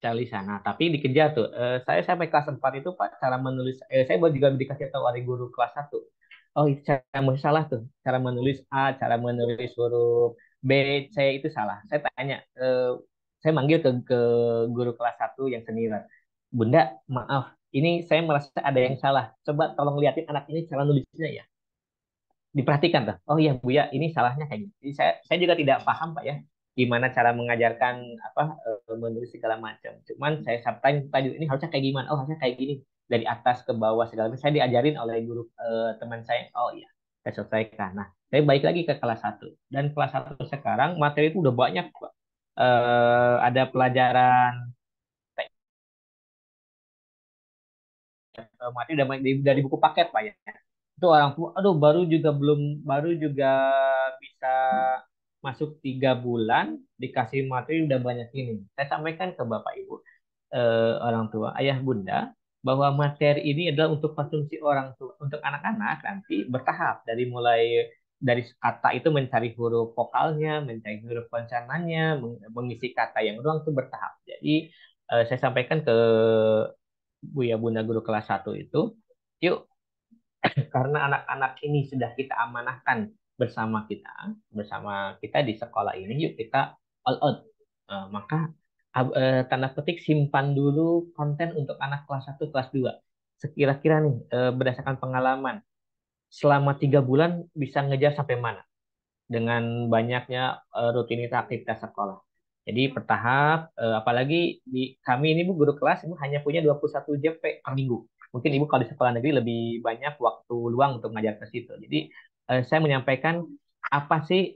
Cari sana. Tapi dikejar tuh. Saya sampai kelas 4 itu Pak cara menulis saya baru juga dikasih tahu oleh guru kelas 1. Oh, itu cara menulis salah tuh. Cara menulis A, cara menulis huruf B, C itu salah. Saya tanya saya manggil ke guru kelas 1 yang senior. Bunda, maaf, ini saya merasa ada yang salah. Coba tolong liatin anak ini cara nulisnya ya, diperhatikan tuh. Oh iya Bu ya, ini salahnya kayak gini. Jadi saya juga tidak paham Pak ya, gimana cara mengajarkan apa menulis segala macam. Cuman saya sampaikan tadi ini harusnya kayak gimana? Oh harusnya kayak gini dari atas ke bawah segala macam. Saya diajarin oleh guru teman saya. Oh iya, saya selesaikan. Nah, saya balik lagi ke kelas 1 dan kelas 1 sekarang materi itu udah banyak Pak. ada pelajaran mati dari buku paket Pak ya. Itu orang tua, aduh baru juga bisa masuk 3 bulan dikasih materi udah banyak ini. Saya sampaikan ke Bapak Ibu, orang tua, ayah bunda, bahwa materi ini adalah untuk konsumsi orang tua, untuk anak-anak nanti bertahap dari mulai dari kata itu mencari huruf vokalnya, mencari huruf konsonannya, mengisi kata yang ruang itu bertahap. Jadi saya sampaikan ke Buya Bunda guru kelas 1 itu, yuk karena anak-anak ini sudah kita amanahkan bersama kita di sekolah ini, yuk kita all out. Maka tanda petik simpan dulu konten untuk anak kelas 1 kelas 2. Sekira-kira nih berdasarkan pengalaman selama 3 bulan bisa ngejar sampai mana dengan banyaknya rutinitas aktivitas sekolah. Jadi bertahap, apalagi di kami ini Bu guru kelas Ibu hanya punya 21 JP per minggu. Mungkin Ibu kalau di sekolah negeri lebih banyak waktu luang untuk ngajar ke situ. Jadi saya menyampaikan apa sih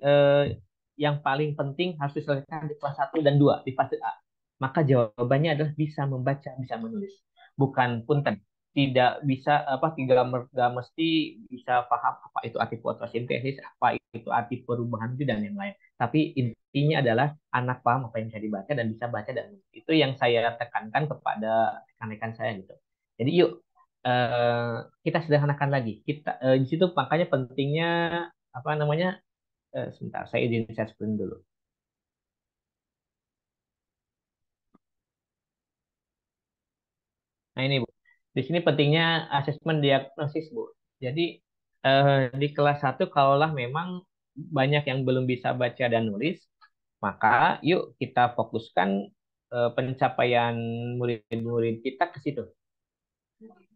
yang paling penting harus diselesaikan di kelas 1 dan 2 di fase A. Maka jawabannya adalah bisa membaca, bisa menulis. Bukan punten tidak bisa apa tidak mesti bisa paham apa itu arti fotosintesis, apa itu arti perubahan itu dan yang lain. Tapi intinya adalah anak paham apa yang bisa dibaca dan bisa baca dan menulis. Itu yang saya tekankan kepada rekan-rekan saya gitu. Jadi yuk kita sederhanakan lagi. Di situ makanya pentingnya apa namanya sebentar saya izin saya screen dulu. Nah ini Bu, di sini pentingnya asesmen diagnosis Bu. Jadi di kelas 1 kalaulah memang banyak yang belum bisa baca dan nulis, maka yuk kita fokuskan pencapaian murid-murid kita ke situ.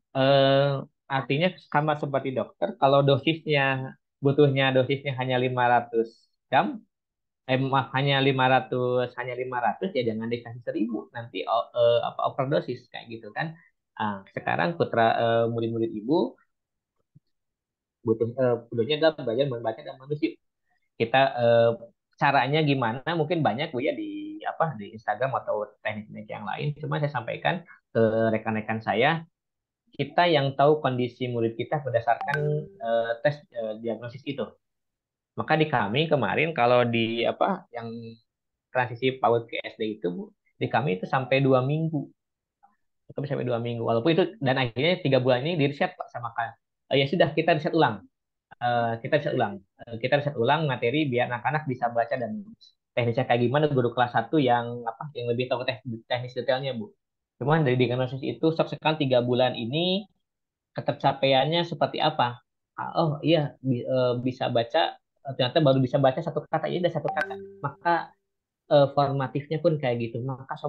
Eh, Artinya sama seperti dokter, kalau dosisnya hanya 500 jam, hanya 500 ya jangan dikasih 1.000 nanti apa overdosis kayak gitu kan. Sekarang murid-murid ibu butuhnya adalah belajar membaca dan menulis. Kita caranya gimana mungkin banyak Bu ya di Instagram atau teknik-teknik yang lain, cuma saya sampaikan ke rekan-rekan saya, kita yang tahu kondisi murid kita berdasarkan tes diagnosis itu. Maka di kami kemarin kalau di apa yang transisi PAUD ke SD itu Bu, di kami itu sampai 2 minggu. Itu sampai 2 minggu. Walaupun itu dan akhirnya 3 bulan ini di reset Pak sama kan. Ya sudah kita reset ulang. Kita riset ulang materi biar anak-anak bisa baca dan nulis. Teknisnya kayak gimana guru kelas 1 yang lebih tahu teknis detailnya Bu. Cuman dari diagnosis itu sekarang 3 bulan ini ketercapaiannya seperti apa? Oh iya bisa baca, ternyata baru bisa baca satu kata, ini ada satu kata. Maka formatifnya pun kayak gitu, maka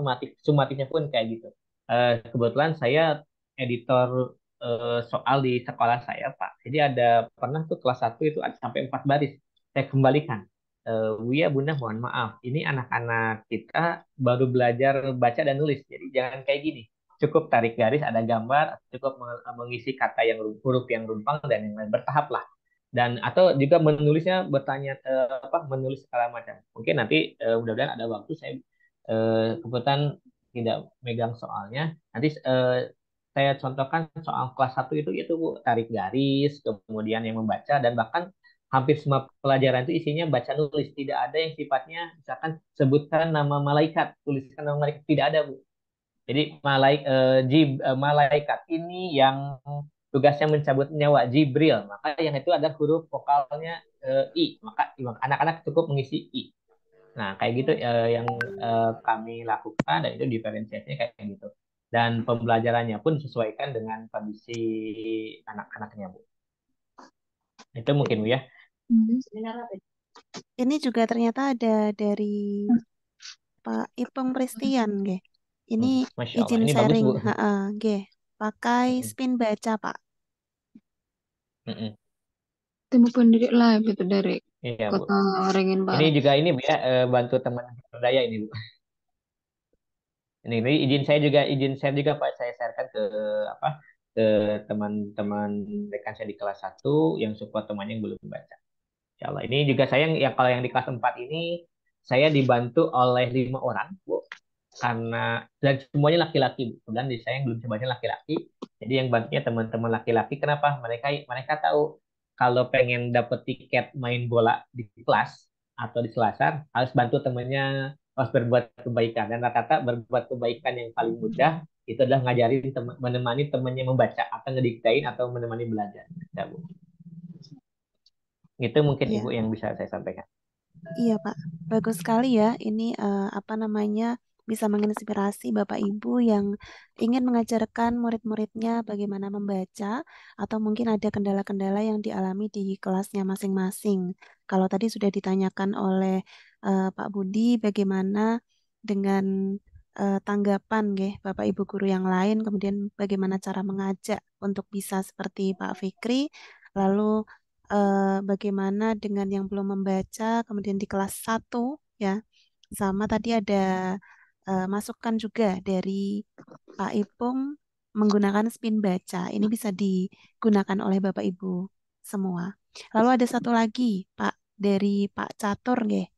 sumatifnya pun kayak gitu. Kebetulan saya editor soal di sekolah saya Pak, jadi ada pernah tuh kelas 1 itu ada sampai 4 baris saya kembalikan. Buya Bunda mohon maaf, ini anak-anak kita baru belajar baca dan nulis, jadi jangan kayak gini, cukup tarik garis ada gambar, cukup mengisi kata yang huruf yang rumpang dan yang lain, bertahap lah. Dan atau juga menulisnya bertanya apa menulis segala macam. Mungkin nanti mudah-mudahan ada waktu saya kebetulan tidak megang soalnya. Nanti saya contohkan soal kelas 1 itu Bu, tarik garis, kemudian yang membaca dan bahkan hampir semua pelajaran itu isinya baca nulis, tidak ada yang sifatnya misalkan sebutkan nama malaikat, tuliskan nama malaikat, tidak ada Bu. Jadi malaikat ini yang tugasnya mencabut nyawa Jibril, maka yang itu ada huruf vokalnya I, maka anak-anak cukup mengisi I. Nah, kayak gitu yang kami lakukan dan itu diferensiasinya kayak gitu. Dan pembelajarannya pun disesuaikan dengan kondisi anak-anaknya, Bu. Itu mungkin Bu ya. Ini juga ternyata ada dari Pak Ipong Pristian, nggih. Ini Masya Allah, izin ini bagus sharing, Bu. nggih. Pakai spin baca, Pak. Mm-mm. Temu pendiri live itu dari Iya Bu. Kota Waringin Ini Barat. juga ini Bu ya bantu teman berdaya ini Bu. Ini izin share juga Pak, saya sharekan ke apa ke teman-teman rekan saya di kelas 1 yang support temannya yang belum baca. Insya Allah. Ini juga saya yang kalau yang di kelas 4 ini saya dibantu oleh 5 orang, Bu. Karena dan semuanya laki-laki, Bu. Kemudian di saya yang belum sebanyak laki-laki. Jadi yang bantunya teman-teman laki-laki. Kenapa? Mereka mereka tahu kalau pengen dapet tiket main bola di kelas atau di selasar, harus bantu temannya, harus berbuat kebaikan. Dan rata-rata berbuat kebaikan yang paling mudah itu adalah ngajarin menemani temannya membaca atau ngediktain atau menemani belajar. Ya, Bu. Itu mungkin Iya, Ibu yang bisa saya sampaikan. iya Pak. Bagus sekali ya. Ini apa namanya bisa menginspirasi Bapak Ibu yang ingin mengajarkan murid-muridnya bagaimana membaca atau mungkin ada kendala-kendala yang dialami di kelasnya masing-masing. Kalau tadi sudah ditanyakan oleh Pak Budi bagaimana dengan tanggapan nggih, Bapak Ibu guru yang lain, kemudian bagaimana cara mengajak untuk bisa seperti Pak Fikri, lalu bagaimana dengan yang belum membaca, kemudian di kelas 1 ya, sama tadi ada masukan juga dari Pak Ipung menggunakan spin baca. Ini bisa digunakan oleh Bapak Ibu semua. Lalu ada satu lagi, Pak, dari Pak Catur, nggih.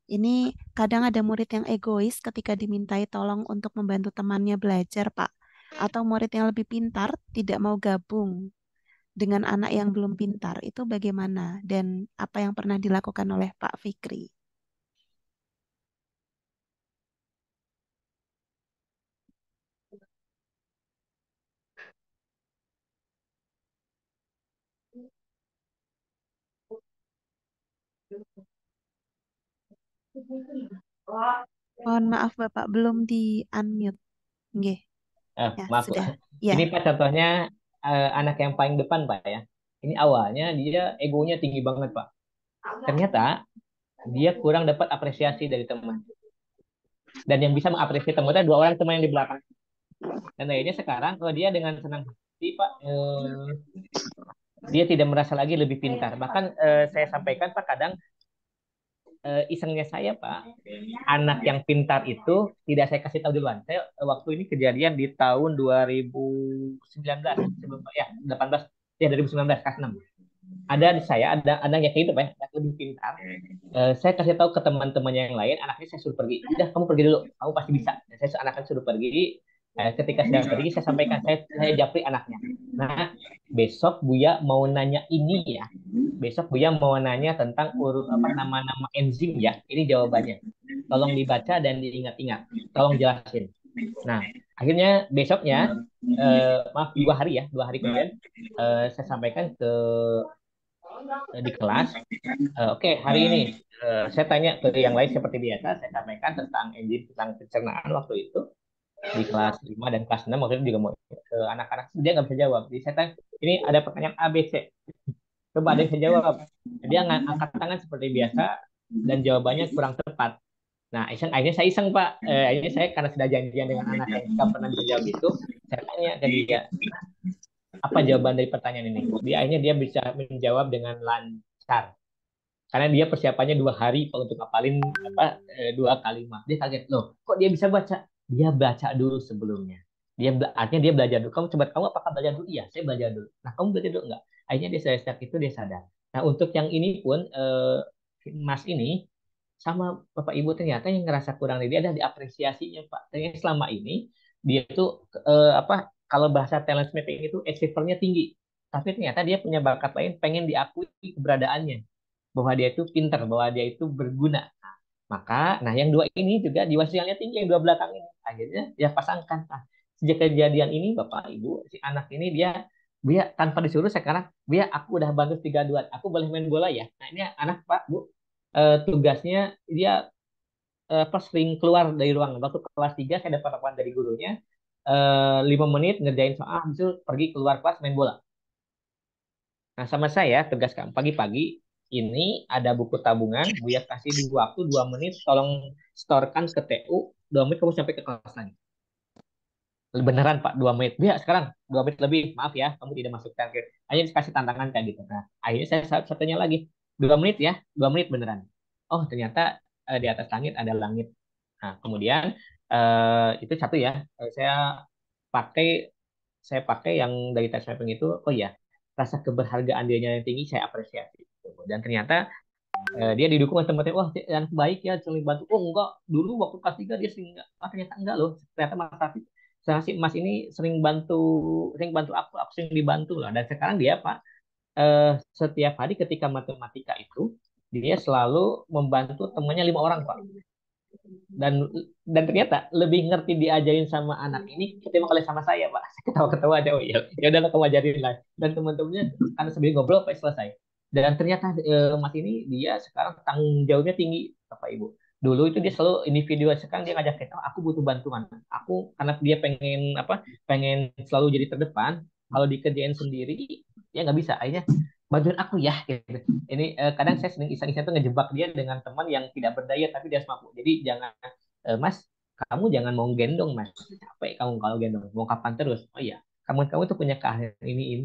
Ini kadang ada murid yang egois ketika dimintai tolong untuk membantu temannya belajar, Pak. Atau murid yang lebih pintar tidak mau gabung dengan anak yang belum pintar. Itu bagaimana dan apa yang pernah dilakukan oleh Pak Fikri? Mohon maaf Bapak, belum di unmute. Nggih, ya Maaf, Bu. sudah. Ya, Ini Pak contohnya anak yang paling depan Pak ya. Ini awalnya dia egonya tinggi banget Pak. Ternyata dia kurang dapat apresiasi dari teman. Dan yang bisa mengapresiasi teman itu 2 orang teman yang di belakang. Dan akhirnya sekarang kalau dia dengan senang hati Pak, dia tidak merasa lagi lebih pintar. Bahkan saya sampaikan Pak kadang isengnya saya Pak, anak yang pintar itu tidak saya kasih tahu duluan. Saya waktu ini kejadian di tahun 2019 sebelum ya 18 ya 2019 kelas 6. Ada di saya ada yang kayak gitu Pak, ya, yang lebih pintar. Saya kasih tahu ke teman-temannya yang lain, anaknya saya suruh pergi. Udah kamu pergi dulu, kamu pasti bisa. Dan saya anaknya suruh pergi. Ketika sudah pergi saya sampaikan saya japri anaknya. Nah, besok Buya mau nanya ini ya. Besok Buya mau nanya tentang apa nama-nama enzim ya. Ini jawabannya. Tolong dibaca dan diingat-ingat. Tolong jelasin. Nah, akhirnya besoknya, maaf 2 hari ya, 2 hari kemudian saya sampaikan di kelas. Oke, hari ini saya tanya ke yang lain seperti biasa, saya sampaikan tentang enzim tentang pencernaan waktu itu di kelas 5 dan kelas 6 waktu itu juga mau ke anak-anak dia nggak bisa jawab. Jadi saya tanya, ini ada pertanyaan A, B, C. Coba ada yang bisa jawab. Dia angkat tangan seperti biasa dan jawabannya kurang tepat. Nah, akhirnya saya iseng Pak. Akhirnya saya karena sudah janjian dengan anak yang nggak pernah bisa jawab itu, saya tanya ke dia, apa jawaban dari pertanyaan ini? Akhirnya dia bisa menjawab dengan lancar. Karena dia persiapannya 2 hari untuk ngapalin apa 2 kalimat. Dia kaget loh, kok dia bisa baca? Dia baca dulu sebelumnya. Artinya dia belajar dulu. Kamu apakah belajar dulu? Iya, saya belajar dulu. Nah, kamu belajar dulu enggak? Akhirnya dia sejak itu dia sadar. Nah, untuk yang ini pun Mas ini sama Bapak Ibu ternyata yang ngerasa kurang dari dia adalah diapresiasinya Pak. Ternyata selama ini dia tuh apa kalau bahasa talent mapping itu achiever-nya tinggi. Tapi ternyata dia punya bakat lain, pengen diakui keberadaannya bahwa dia itu pintar, bahwa dia itu berguna. Maka, nah yang 2 ini juga jiwa sosialnya tinggi, yang 2 belakang ini. Akhirnya dia pasangkan. Nah, sejak kejadian ini, Bapak Ibu, si anak ini dia tanpa disuruh sekarang, dia aku udah bagus 3-2, aku boleh main bola ya. Nah ini anak Pak Bu, tugasnya dia pas sering keluar dari ruangan. Waktu kelas 3 saya dapat laporan dari gurunya, 5 menit ngerjain soal, habis itu pergi keluar kelas main bola. Nah, sama saya tugas kamu pagi-pagi ini ada buku tabungan, Buya kasih di waktu 2 menit, tolong storekan ke TU, 2 menit kamu sampai ke kelas lagi. Beneran Pak, 2 menit. Buya sekarang 2 menit lebih, maaf ya, kamu tidak masuk target. Hanya dikasih tantangan kayak gitu. Nah, akhirnya saya satunya lagi, 2 menit ya, 2 menit beneran. Oh, ternyata di atas langit ada langit. Nah, kemudian itu satu ya, pakai saya pakai yang dari tes mapping itu, oh ya, rasa keberhargaan dia yang tinggi saya apresiasi. Dan ternyata Dia didukung sama teman-teman, wah dia anak baik ya, sering bantu. Oh enggak, dulu waktu kelas 3 dia sering enggak. Ah, ternyata enggak loh. Ternyata Mas Rafi, si Mas ini sering bantu aku sering dibantu lah. Dan sekarang dia Pak, setiap hari ketika matematika itu, dia selalu membantu temannya 5 orang Pak. Dan ternyata lebih ngerti diajarin sama anak ini ketimbang oleh sama saya Pak. Saya ketawa-ketawa aja, oh iya, ya udah kamu ajarin lah. Dan teman-temannya karena sebelum ngobrol sampai selesai. Dan ternyata Mas ini dia sekarang tanggung jawabnya tinggi Bapak Ibu. Dulu itu dia selalu individu, sekarang dia ngajak kita, "Oh, aku butuh bantuan." Aku karena dia pengen apa? Pengen selalu jadi terdepan. Kalau dikerjain sendiri, ya nggak bisa. Akhirnya bantuin aku ya. Gitu. Ini kadang saya sering iseng-iseng tuh ngejebak dia dengan teman yang tidak berdaya tapi dia mampu. Jadi jangan, Mas, kamu jangan mau gendong Mas. Capek kamu kalau gendong. Mau kapan terus? Oh iya, kamu tuh punya keahlian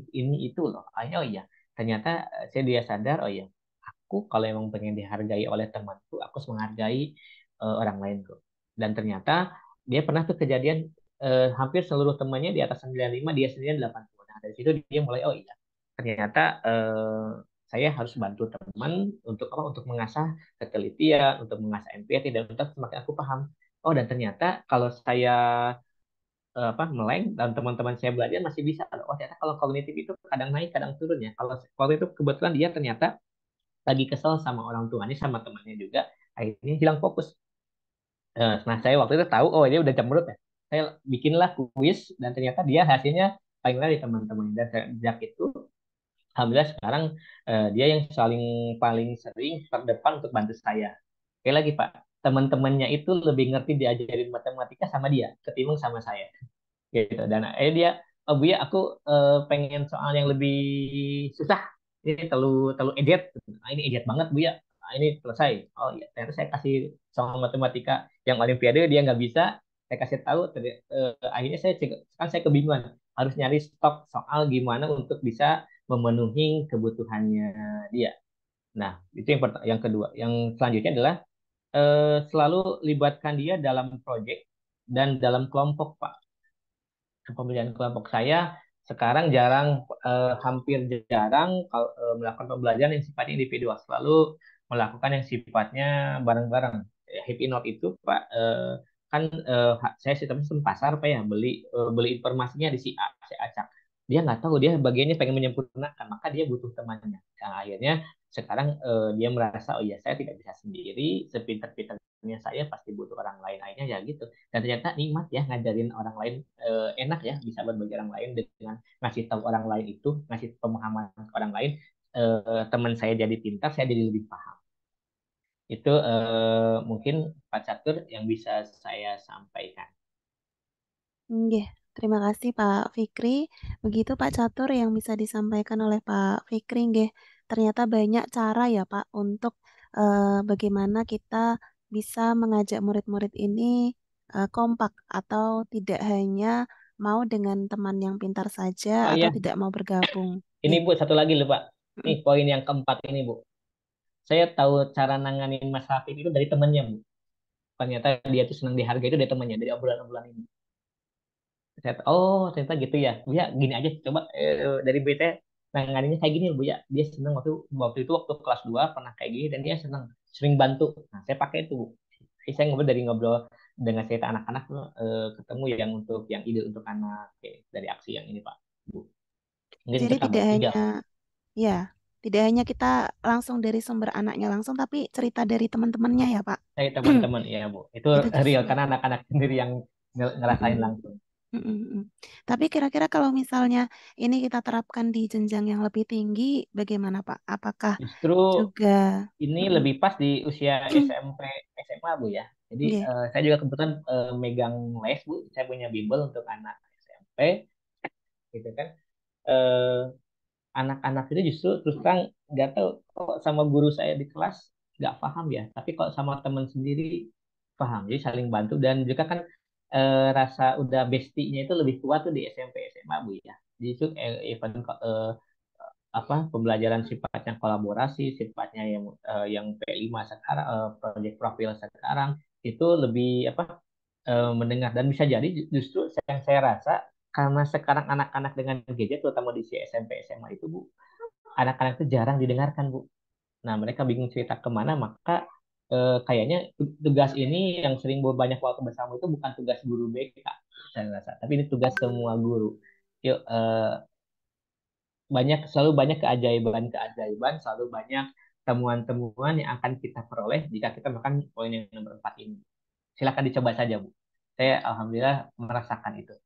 ini itu loh. Akhirnya oh iya, ternyata dia sadar, oh iya, aku kalau emang pengen dihargai oleh temanku, aku harus menghargai orang lain kok. Dan ternyata dia pernah tuh kejadian, hampir seluruh temannya di atas 95, dia sendiri 80. Nah, dari situ dia mulai, oh iya, ternyata saya harus bantu teman untuk apa? Untuk mengasah ketelitian, untuk mengasah empati, dan untuk semakin aku paham. Oh, dan ternyata kalau saya apa meleng dan teman-teman saya belajar masih bisa. Oh, ternyata kalau kognitif itu kadang naik, kadang turun ya. Kalau waktu itu kebetulan dia ternyata lagi kesel sama orang tuanya, sama temannya juga, akhirnya hilang fokus. Nah, saya waktu itu tahu, oh dia udah cemberut ya. Saya bikinlah kuis dan ternyata dia hasilnya paling rendah di teman-teman. Dan sejak itu, alhamdulillah sekarang dia yang paling sering terdepan untuk bantu saya. Sekali lagi Pak, teman-temannya itu lebih ngerti diajarin matematika sama dia ketimbang sama saya. Gitu. Dan dia, oh Bu ya, aku pengen soal yang lebih susah, ini terlalu ejet. Nah, ini ejet banget Bu ya. Nah, ini selesai. Oh iya, ternyata saya kasih soal matematika yang olimpiade dia nggak bisa, saya kasih tahu. Akhirnya kan saya kebingungan harus nyari stok soal gimana untuk bisa memenuhi kebutuhannya dia. Nah, itu yang kedua. Yang selanjutnya adalah selalu libatkan dia dalam proyek dan dalam kelompok Pak. Pembelajaran kelompok saya sekarang hampir jarang kalau melakukan pembelajaran yang sifatnya individual, selalu melakukan yang sifatnya bareng-bareng. Happy Note itu Pak, kan saya sistemnya sistem pasar Pak ya, beli informasinya di si A, si acak. Dia nggak tahu, dia bagiannya pengen menyempurnakan, maka dia butuh temannya. Nah, akhirnya sekarang dia merasa, oh iya, saya tidak bisa sendiri, sepintar-pintarnya saya pasti butuh orang lain. Akhirnya ya gitu. Dan ternyata nikmat ya ngajarin orang lain, enak ya bisa berbagi orang lain dengan ngasih tahu orang lain, itu ngasih pemahaman ke orang lain. Teman saya jadi pintar, saya jadi lebih paham. Itu mungkin Pak Catur yang bisa saya sampaikan. Nggih, terima kasih Pak Fikri. Begitu Pak Catur yang bisa disampaikan oleh Pak Fikri, nggih. Ternyata banyak cara ya Pak untuk bagaimana kita bisa mengajak murid-murid ini kompak atau tidak hanya mau dengan teman yang pintar saja Oh atau iya, tidak mau bergabung. ini Nggih. Bu satu lagi loh Pak. Nih Mm-mm. poin yang keempat ini Bu. Saya tahu cara nanganin Mas Hafid itu dari temannya Bu. Ternyata dia tuh senang dihargai itu dari temannya, dari obrolan-obrolan ini. Oh ternyata gitu ya Bu ya, gini aja coba, dari BT nanganinnya kayak gini Bu ya, dia seneng waktu waktu itu waktu kelas 2 pernah kayak gini dan dia seneng, sering bantu. Nah saya pakai itu Bu. Jadi saya ngobrol dengan cerita anak-anak tuh, ketemu yang untuk yang ide untuk anak. Oke, dari aksi yang ini Pak Bu, mungkin itu Jadi tidak tambah tiga. hanya ya, tidak hanya kita langsung dari sumber anaknya langsung, tapi cerita dari teman-temannya ya Pak. Saya teman-teman ya Bu, itu Itu real justru. karena anak-anak sendiri yang ngerasain Mm-mm. langsung. Mm-mm, mm. Tapi kira-kira kalau misalnya ini kita terapkan di jenjang yang lebih tinggi, bagaimana Pak? Apakah Justru juga ini mm-mm. lebih pas di usia SMP, SMA Bu ya. Jadi Nggih, saya juga kebetulan megang les Bu. Saya punya bimbel untuk anak SMP gitu kan. Eh, Anak-anak itu justru terus terang nggak tahu kok sama guru saya di kelas nggak paham ya. Tapi kok sama teman sendiri paham. Jadi saling bantu dan juga kan rasa udah bestinya itu lebih kuat tuh di SMP SMA Bu ya. Jadi itu event apa pembelajaran sifatnya kolaborasi, sifatnya yang P5 sekarang, proyek profil sekarang itu lebih apa, mendengar. Dan bisa jadi justru yang saya rasa karena sekarang anak-anak dengan gadget terutama di usia SMP SMA itu Bu, anak-anak itu jarang didengarkan Bu. Nah, mereka bingung cerita kemana, maka kayaknya tugas ini yang sering banyak waktu bersama itu bukan tugas guru BK, saya rasa, tapi ini tugas semua guru. Yuk, selalu banyak keajaiban-keajaiban, selalu banyak temuan-temuan yang akan kita peroleh jika kita makan poin yang nomor 4 ini. Silakan dicoba saja, Bu. Saya alhamdulillah merasakan itu.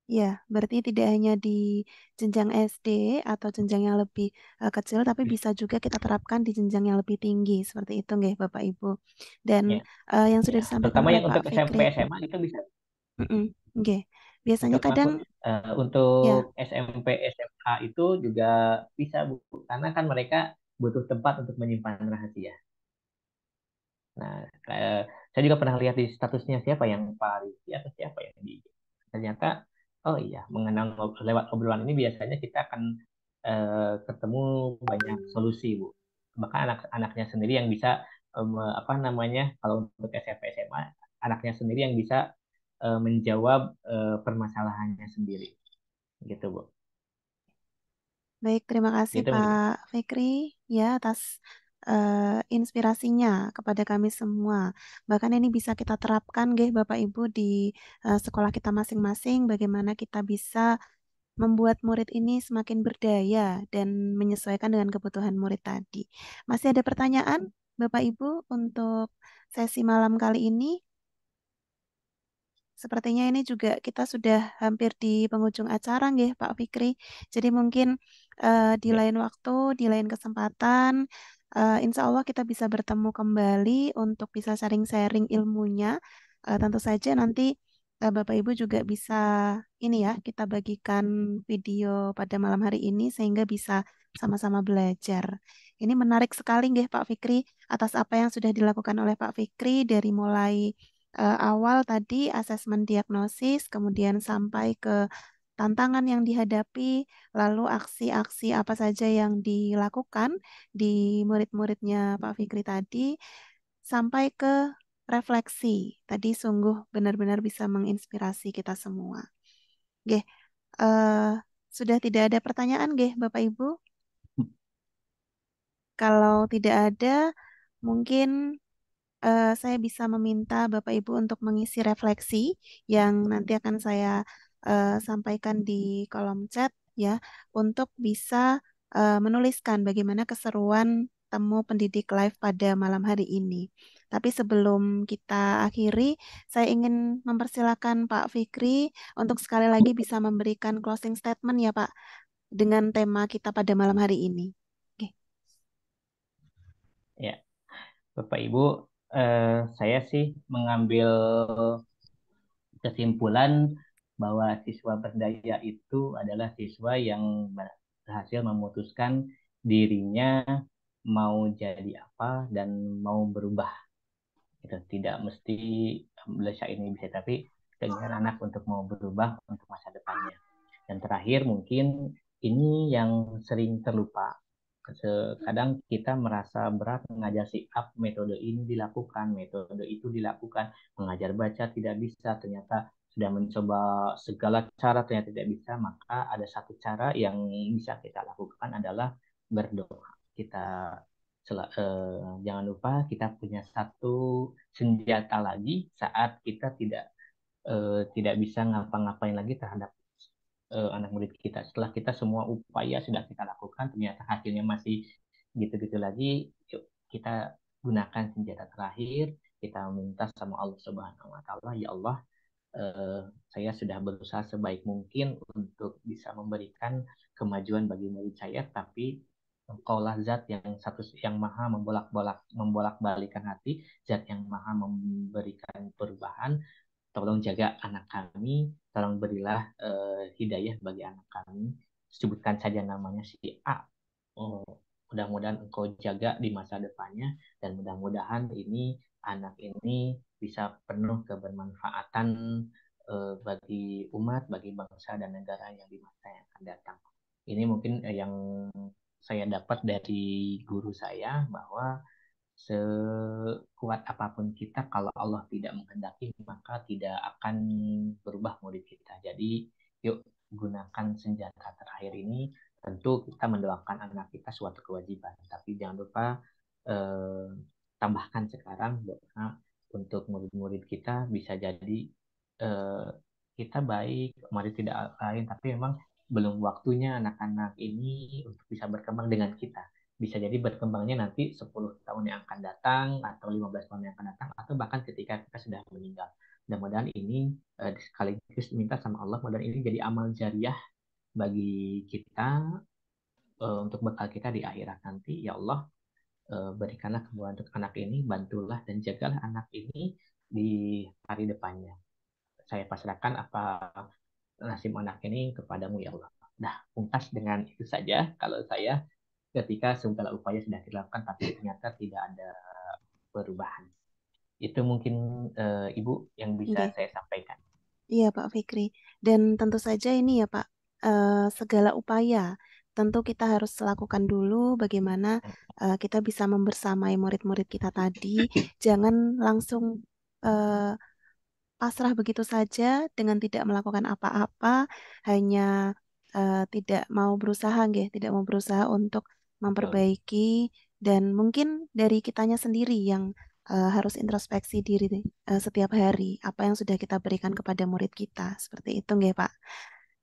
Ya, berarti tidak hanya di jenjang SD atau jenjang yang lebih kecil, tapi bisa juga kita terapkan di jenjang yang lebih tinggi, seperti itu nggih Bapak Ibu. Dan Ya, yang sudah ya. disampaikan Terutama oleh yang Pak untuk SMP Fikri, SMA itu bisa. mm-mm, nggih. Biasanya Terutama kadang untuk ya, SMP SMA itu juga bisa, Bu, karena kan mereka butuh tempat untuk menyimpan rahasia. Nah, saya juga pernah lihat di statusnya siapa yang Pak Rizky atau siapa yang di ternyata oh iya mengenang lewat obrolan ini biasanya kita akan ketemu banyak solusi, Bu. Bahkan anak-anaknya sendiri yang bisa apa namanya kalau untuk SMP SMA anaknya sendiri yang bisa menjawab permasalahannya sendiri gitu, Bu. baik, terima kasih Gitu, Bu. Pak Fikri ya atas inspirasinya kepada kami semua. Bahkan ini bisa kita terapkan, nggih Bapak Ibu di sekolah kita masing-masing, bagaimana kita bisa membuat murid ini semakin berdaya dan menyesuaikan dengan kebutuhan murid tadi. Masih ada pertanyaan, Bapak Ibu, untuk sesi malam kali ini? Sepertinya ini juga kita sudah hampir di penghujung acara, nggih, Pak Fikri. Jadi mungkin di Ya. lain waktu, di lain kesempatan, insya Allah kita bisa bertemu kembali untuk bisa sharing-sharing ilmunya. Tentu saja nanti Bapak Ibu juga bisa ini ya, kita bagikan video pada malam hari ini sehingga bisa sama-sama belajar. Ini menarik sekali, nggih, Pak Fikri, atas apa yang sudah dilakukan oleh Pak Fikri dari mulai awal tadi asesmen diagnosis, kemudian sampai ke tantangan yang dihadapi, lalu aksi-aksi apa saja yang dilakukan di murid-muridnya Pak Fikri tadi, sampai ke refleksi. Tadi sungguh benar-benar bisa menginspirasi kita semua. Oke, sudah tidak ada pertanyaan, nggih, Bapak Ibu? Kalau tidak ada, mungkin saya bisa meminta Bapak Ibu untuk mengisi refleksi yang nanti akan saya sampaikan di kolom chat ya, untuk bisa menuliskan bagaimana keseruan temu pendidik live pada malam hari ini. Tapi sebelum kita akhiri, saya ingin mempersilakan Pak Fikri untuk sekali lagi bisa memberikan closing statement ya Pak, dengan tema kita pada malam hari ini. Oke. Ya, Bapak Ibu, saya sih mengambil kesimpulan bahwa siswa berdaya itu adalah siswa yang berhasil memutuskan dirinya mau jadi apa dan mau berubah. Itu tidak mesti Malaysia ini bisa, tapi keinginan anak untuk mau berubah untuk masa depannya. Dan terakhir mungkin ini yang sering terlupa. Kadang kita merasa berat mengajar sikap, metode ini dilakukan, metode itu dilakukan, mengajar baca tidak bisa, ternyata sudah mencoba segala cara ternyata tidak bisa, maka ada satu cara yang bisa kita lakukan adalah berdoa. Kita jangan lupa kita punya satu senjata lagi saat kita tidak bisa ngapa-ngapain lagi terhadap anak murid kita. Setelah kita semua upaya sudah kita lakukan, ternyata hasilnya masih gitu-gitu lagi. Yuk kita gunakan senjata terakhir. Kita minta sama Allah Subhanahu Wa Taala, ya Allah, eh, saya sudah berusaha sebaik mungkin untuk bisa memberikan kemajuan bagi murid saya, tapi Engkaulah zat yang yang maha membolak-balikan hati, zat yang maha memberikan perubahan. Tolong jaga anak kami, tolong berilah hidayah bagi anak kami. Sebutkan saja namanya si A. Oh, mudah-mudahan engkau jaga di masa depannya dan mudah-mudahan anak ini bisa penuh kebermanfaatan bagi umat, bagi bangsa dan negara yang di masa yang akan datang. Ini mungkin yang saya dapat dari guru saya bahwa sekuat apapun kita kalau Allah tidak menghendaki maka tidak akan berubah murid kita. Jadi yuk gunakan senjata terakhir ini tentu kita mendoakan anak kita suatu kewajiban, tapi jangan lupa eh, tambahkan sekarang doa untuk murid-murid kita. Bisa jadi eh, kita baik, mari tidak lain, tapi memang belum waktunya anak-anak ini untuk bisa berkembang dengan kita. Bisa jadi berkembangnya nanti 10 tahun yang akan datang, atau 15 tahun yang akan datang, atau bahkan ketika kita sudah meninggal. Mudah-mudahan ini sekaligus minta sama Allah, mudah-mudahan ini jadi amal jariah bagi kita, untuk bekal kita di akhirat nanti. Ya Allah, berikanlah kemudahan untuk anak ini, bantulah dan jagalah anak ini di hari depannya. Saya pasrahkan apa nasib anak ini kepadamu ya Allah. Nah, pungkas dengan itu saja kalau saya, ketika segala upaya sudah dilakukan tapi ternyata tidak ada perubahan. Itu mungkin Ibu yang bisa Oke. saya sampaikan. Iya Pak Fikri. Dan tentu saja ini ya Pak, segala upaya tentu kita harus lakukan dulu bagaimana kita bisa membersamai murid-murid kita tadi. Jangan langsung eh, pasrah begitu saja dengan tidak melakukan apa-apa, hanya tidak mau berusaha, nggih, tidak mau berusaha untuk Betul. memperbaiki, dan mungkin dari kitanya sendiri yang harus introspeksi diri setiap hari, apa yang sudah kita berikan kepada murid kita, seperti itu, nggih, Pak.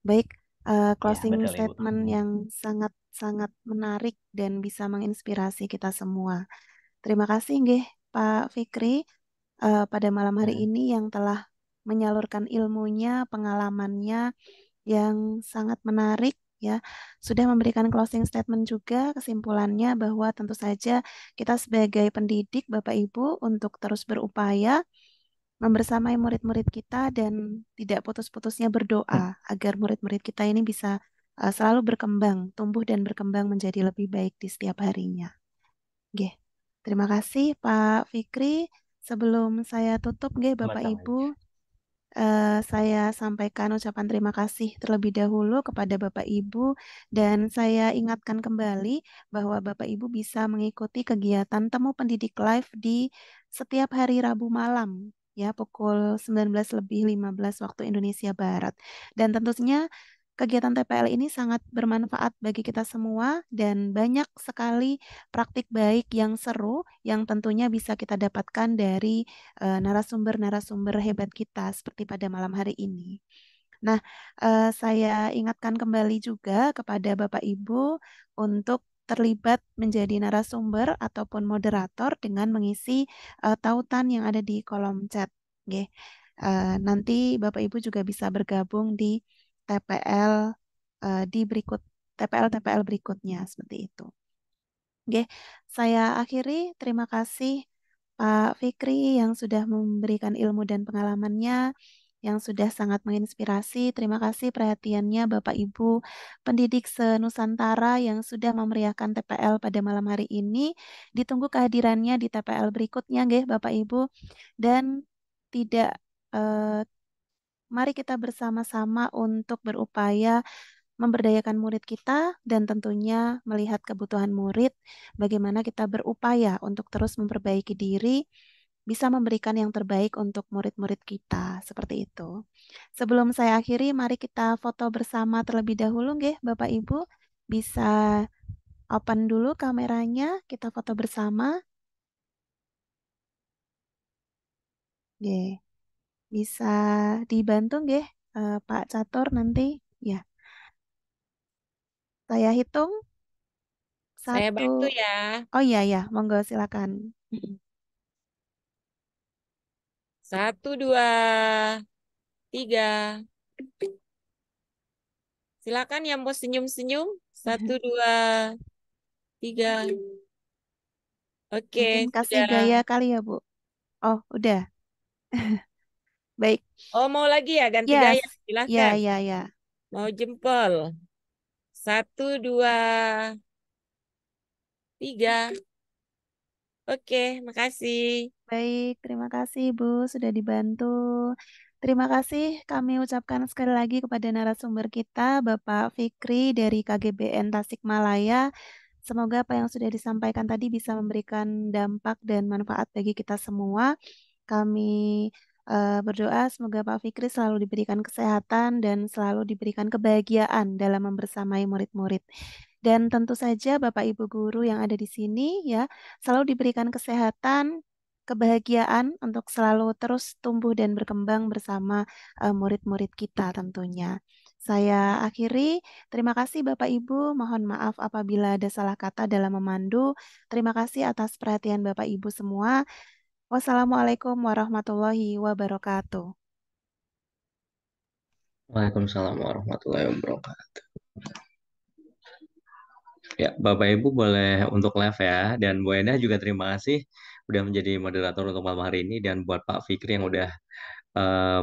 Baik, Ya, closing betul Ibu. statement yang sangat-sangat menarik dan bisa menginspirasi kita semua. Terima kasih, nggih, Pak Fikri, pada malam hari Ya, ini yang telah menyalurkan ilmunya, pengalamannya yang sangat menarik ya. Sudah memberikan closing statement juga, kesimpulannya bahwa tentu saja kita sebagai pendidik Bapak Ibu untuk terus berupaya membersamai murid-murid kita dan tidak putus-putusnya berdoa agar murid-murid kita ini bisa selalu berkembang, tumbuh dan berkembang menjadi lebih baik di setiap harinya. Oke. Terima kasih Pak Fikri. Sebelum saya tutup, nggih Bapak sama-sama. Ibu, saya sampaikan ucapan terima kasih terlebih dahulu kepada Bapak Ibu, dan saya ingatkan kembali bahwa Bapak Ibu bisa mengikuti kegiatan Temu Pendidik Live di setiap hari Rabu malam ya, pukul 19:15 waktu Indonesia Barat. Dan tentunya kegiatan TPL ini sangat bermanfaat bagi kita semua dan banyak sekali praktik baik yang seru yang tentunya bisa kita dapatkan dari narasumber-narasumber hebat kita seperti pada malam hari ini. Nah, saya ingatkan kembali juga kepada Bapak Ibu untuk terlibat menjadi narasumber ataupun moderator dengan mengisi tautan yang ada di kolom chat. Oke. Nanti Bapak Ibu juga bisa bergabung di TPL di TPL berikutnya seperti itu. Oke, saya akhiri. Terima kasih Pak Fikri yang sudah memberikan ilmu dan pengalamannya yang sudah sangat menginspirasi. Terima kasih perhatiannya Bapak Ibu pendidik se-Nusantara yang sudah memeriahkan TPL pada malam hari ini. Ditunggu kehadirannya di TPL berikutnya, nggih Bapak Ibu. Dan tidak eh, mari kita bersama-sama untuk berupaya memberdayakan murid kita dan tentunya melihat kebutuhan murid, bagaimana kita berupaya untuk terus memperbaiki diri, bisa memberikan yang terbaik untuk murid-murid kita, seperti itu. Sebelum saya akhiri, mari kita foto bersama terlebih dahulu, nggih, Bapak Ibu. Bisa open dulu kameranya, kita foto bersama. Nggih, bisa dibantu, nggih, Pak Catur nanti. Ya, saya hitung Saya satu. bantu ya. Oh iya ya, monggo silakan. 1, 2, 3. Silakan yang mau senyum-senyum. 1, 2, 3. Oke, Mungkin kasih sudah. gaya kali ya, Bu. Oh, udah. Baik. Oh, mau lagi ya ganti Yes. gaya? Ya, Silakan. ya, ya. Mau jempol. 1, 2, 3. Oke, makasih. Baik, terima kasih Bu sudah dibantu. Terima kasih kami ucapkan sekali lagi kepada narasumber kita, Bapak Fikri dari KGBN Tasikmalaya. Semoga apa yang sudah disampaikan tadi bisa memberikan dampak dan manfaat bagi kita semua. Kami Berdoa semoga Pak Fikri selalu diberikan kesehatan dan selalu diberikan kebahagiaan dalam membersamai murid-murid. Dan tentu saja Bapak Ibu guru yang ada di sini ya selalu diberikan kesehatan, kebahagiaan untuk selalu terus tumbuh dan berkembang bersama murid-murid kita tentunya. Saya akhiri. Terima kasih Bapak Ibu. Mohon maaf apabila ada salah kata dalam memandu. Terima kasih atas perhatian Bapak Ibu semua. Wassalamualaikum warahmatullahi wabarakatuh. Waalaikumsalam warahmatullahi wabarakatuh. Ya, Bapak Ibu boleh untuk live ya. Dan Bu Endah juga terima kasih udah menjadi moderator untuk malam hari ini. Dan buat Pak Fikri yang udah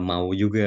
mau juga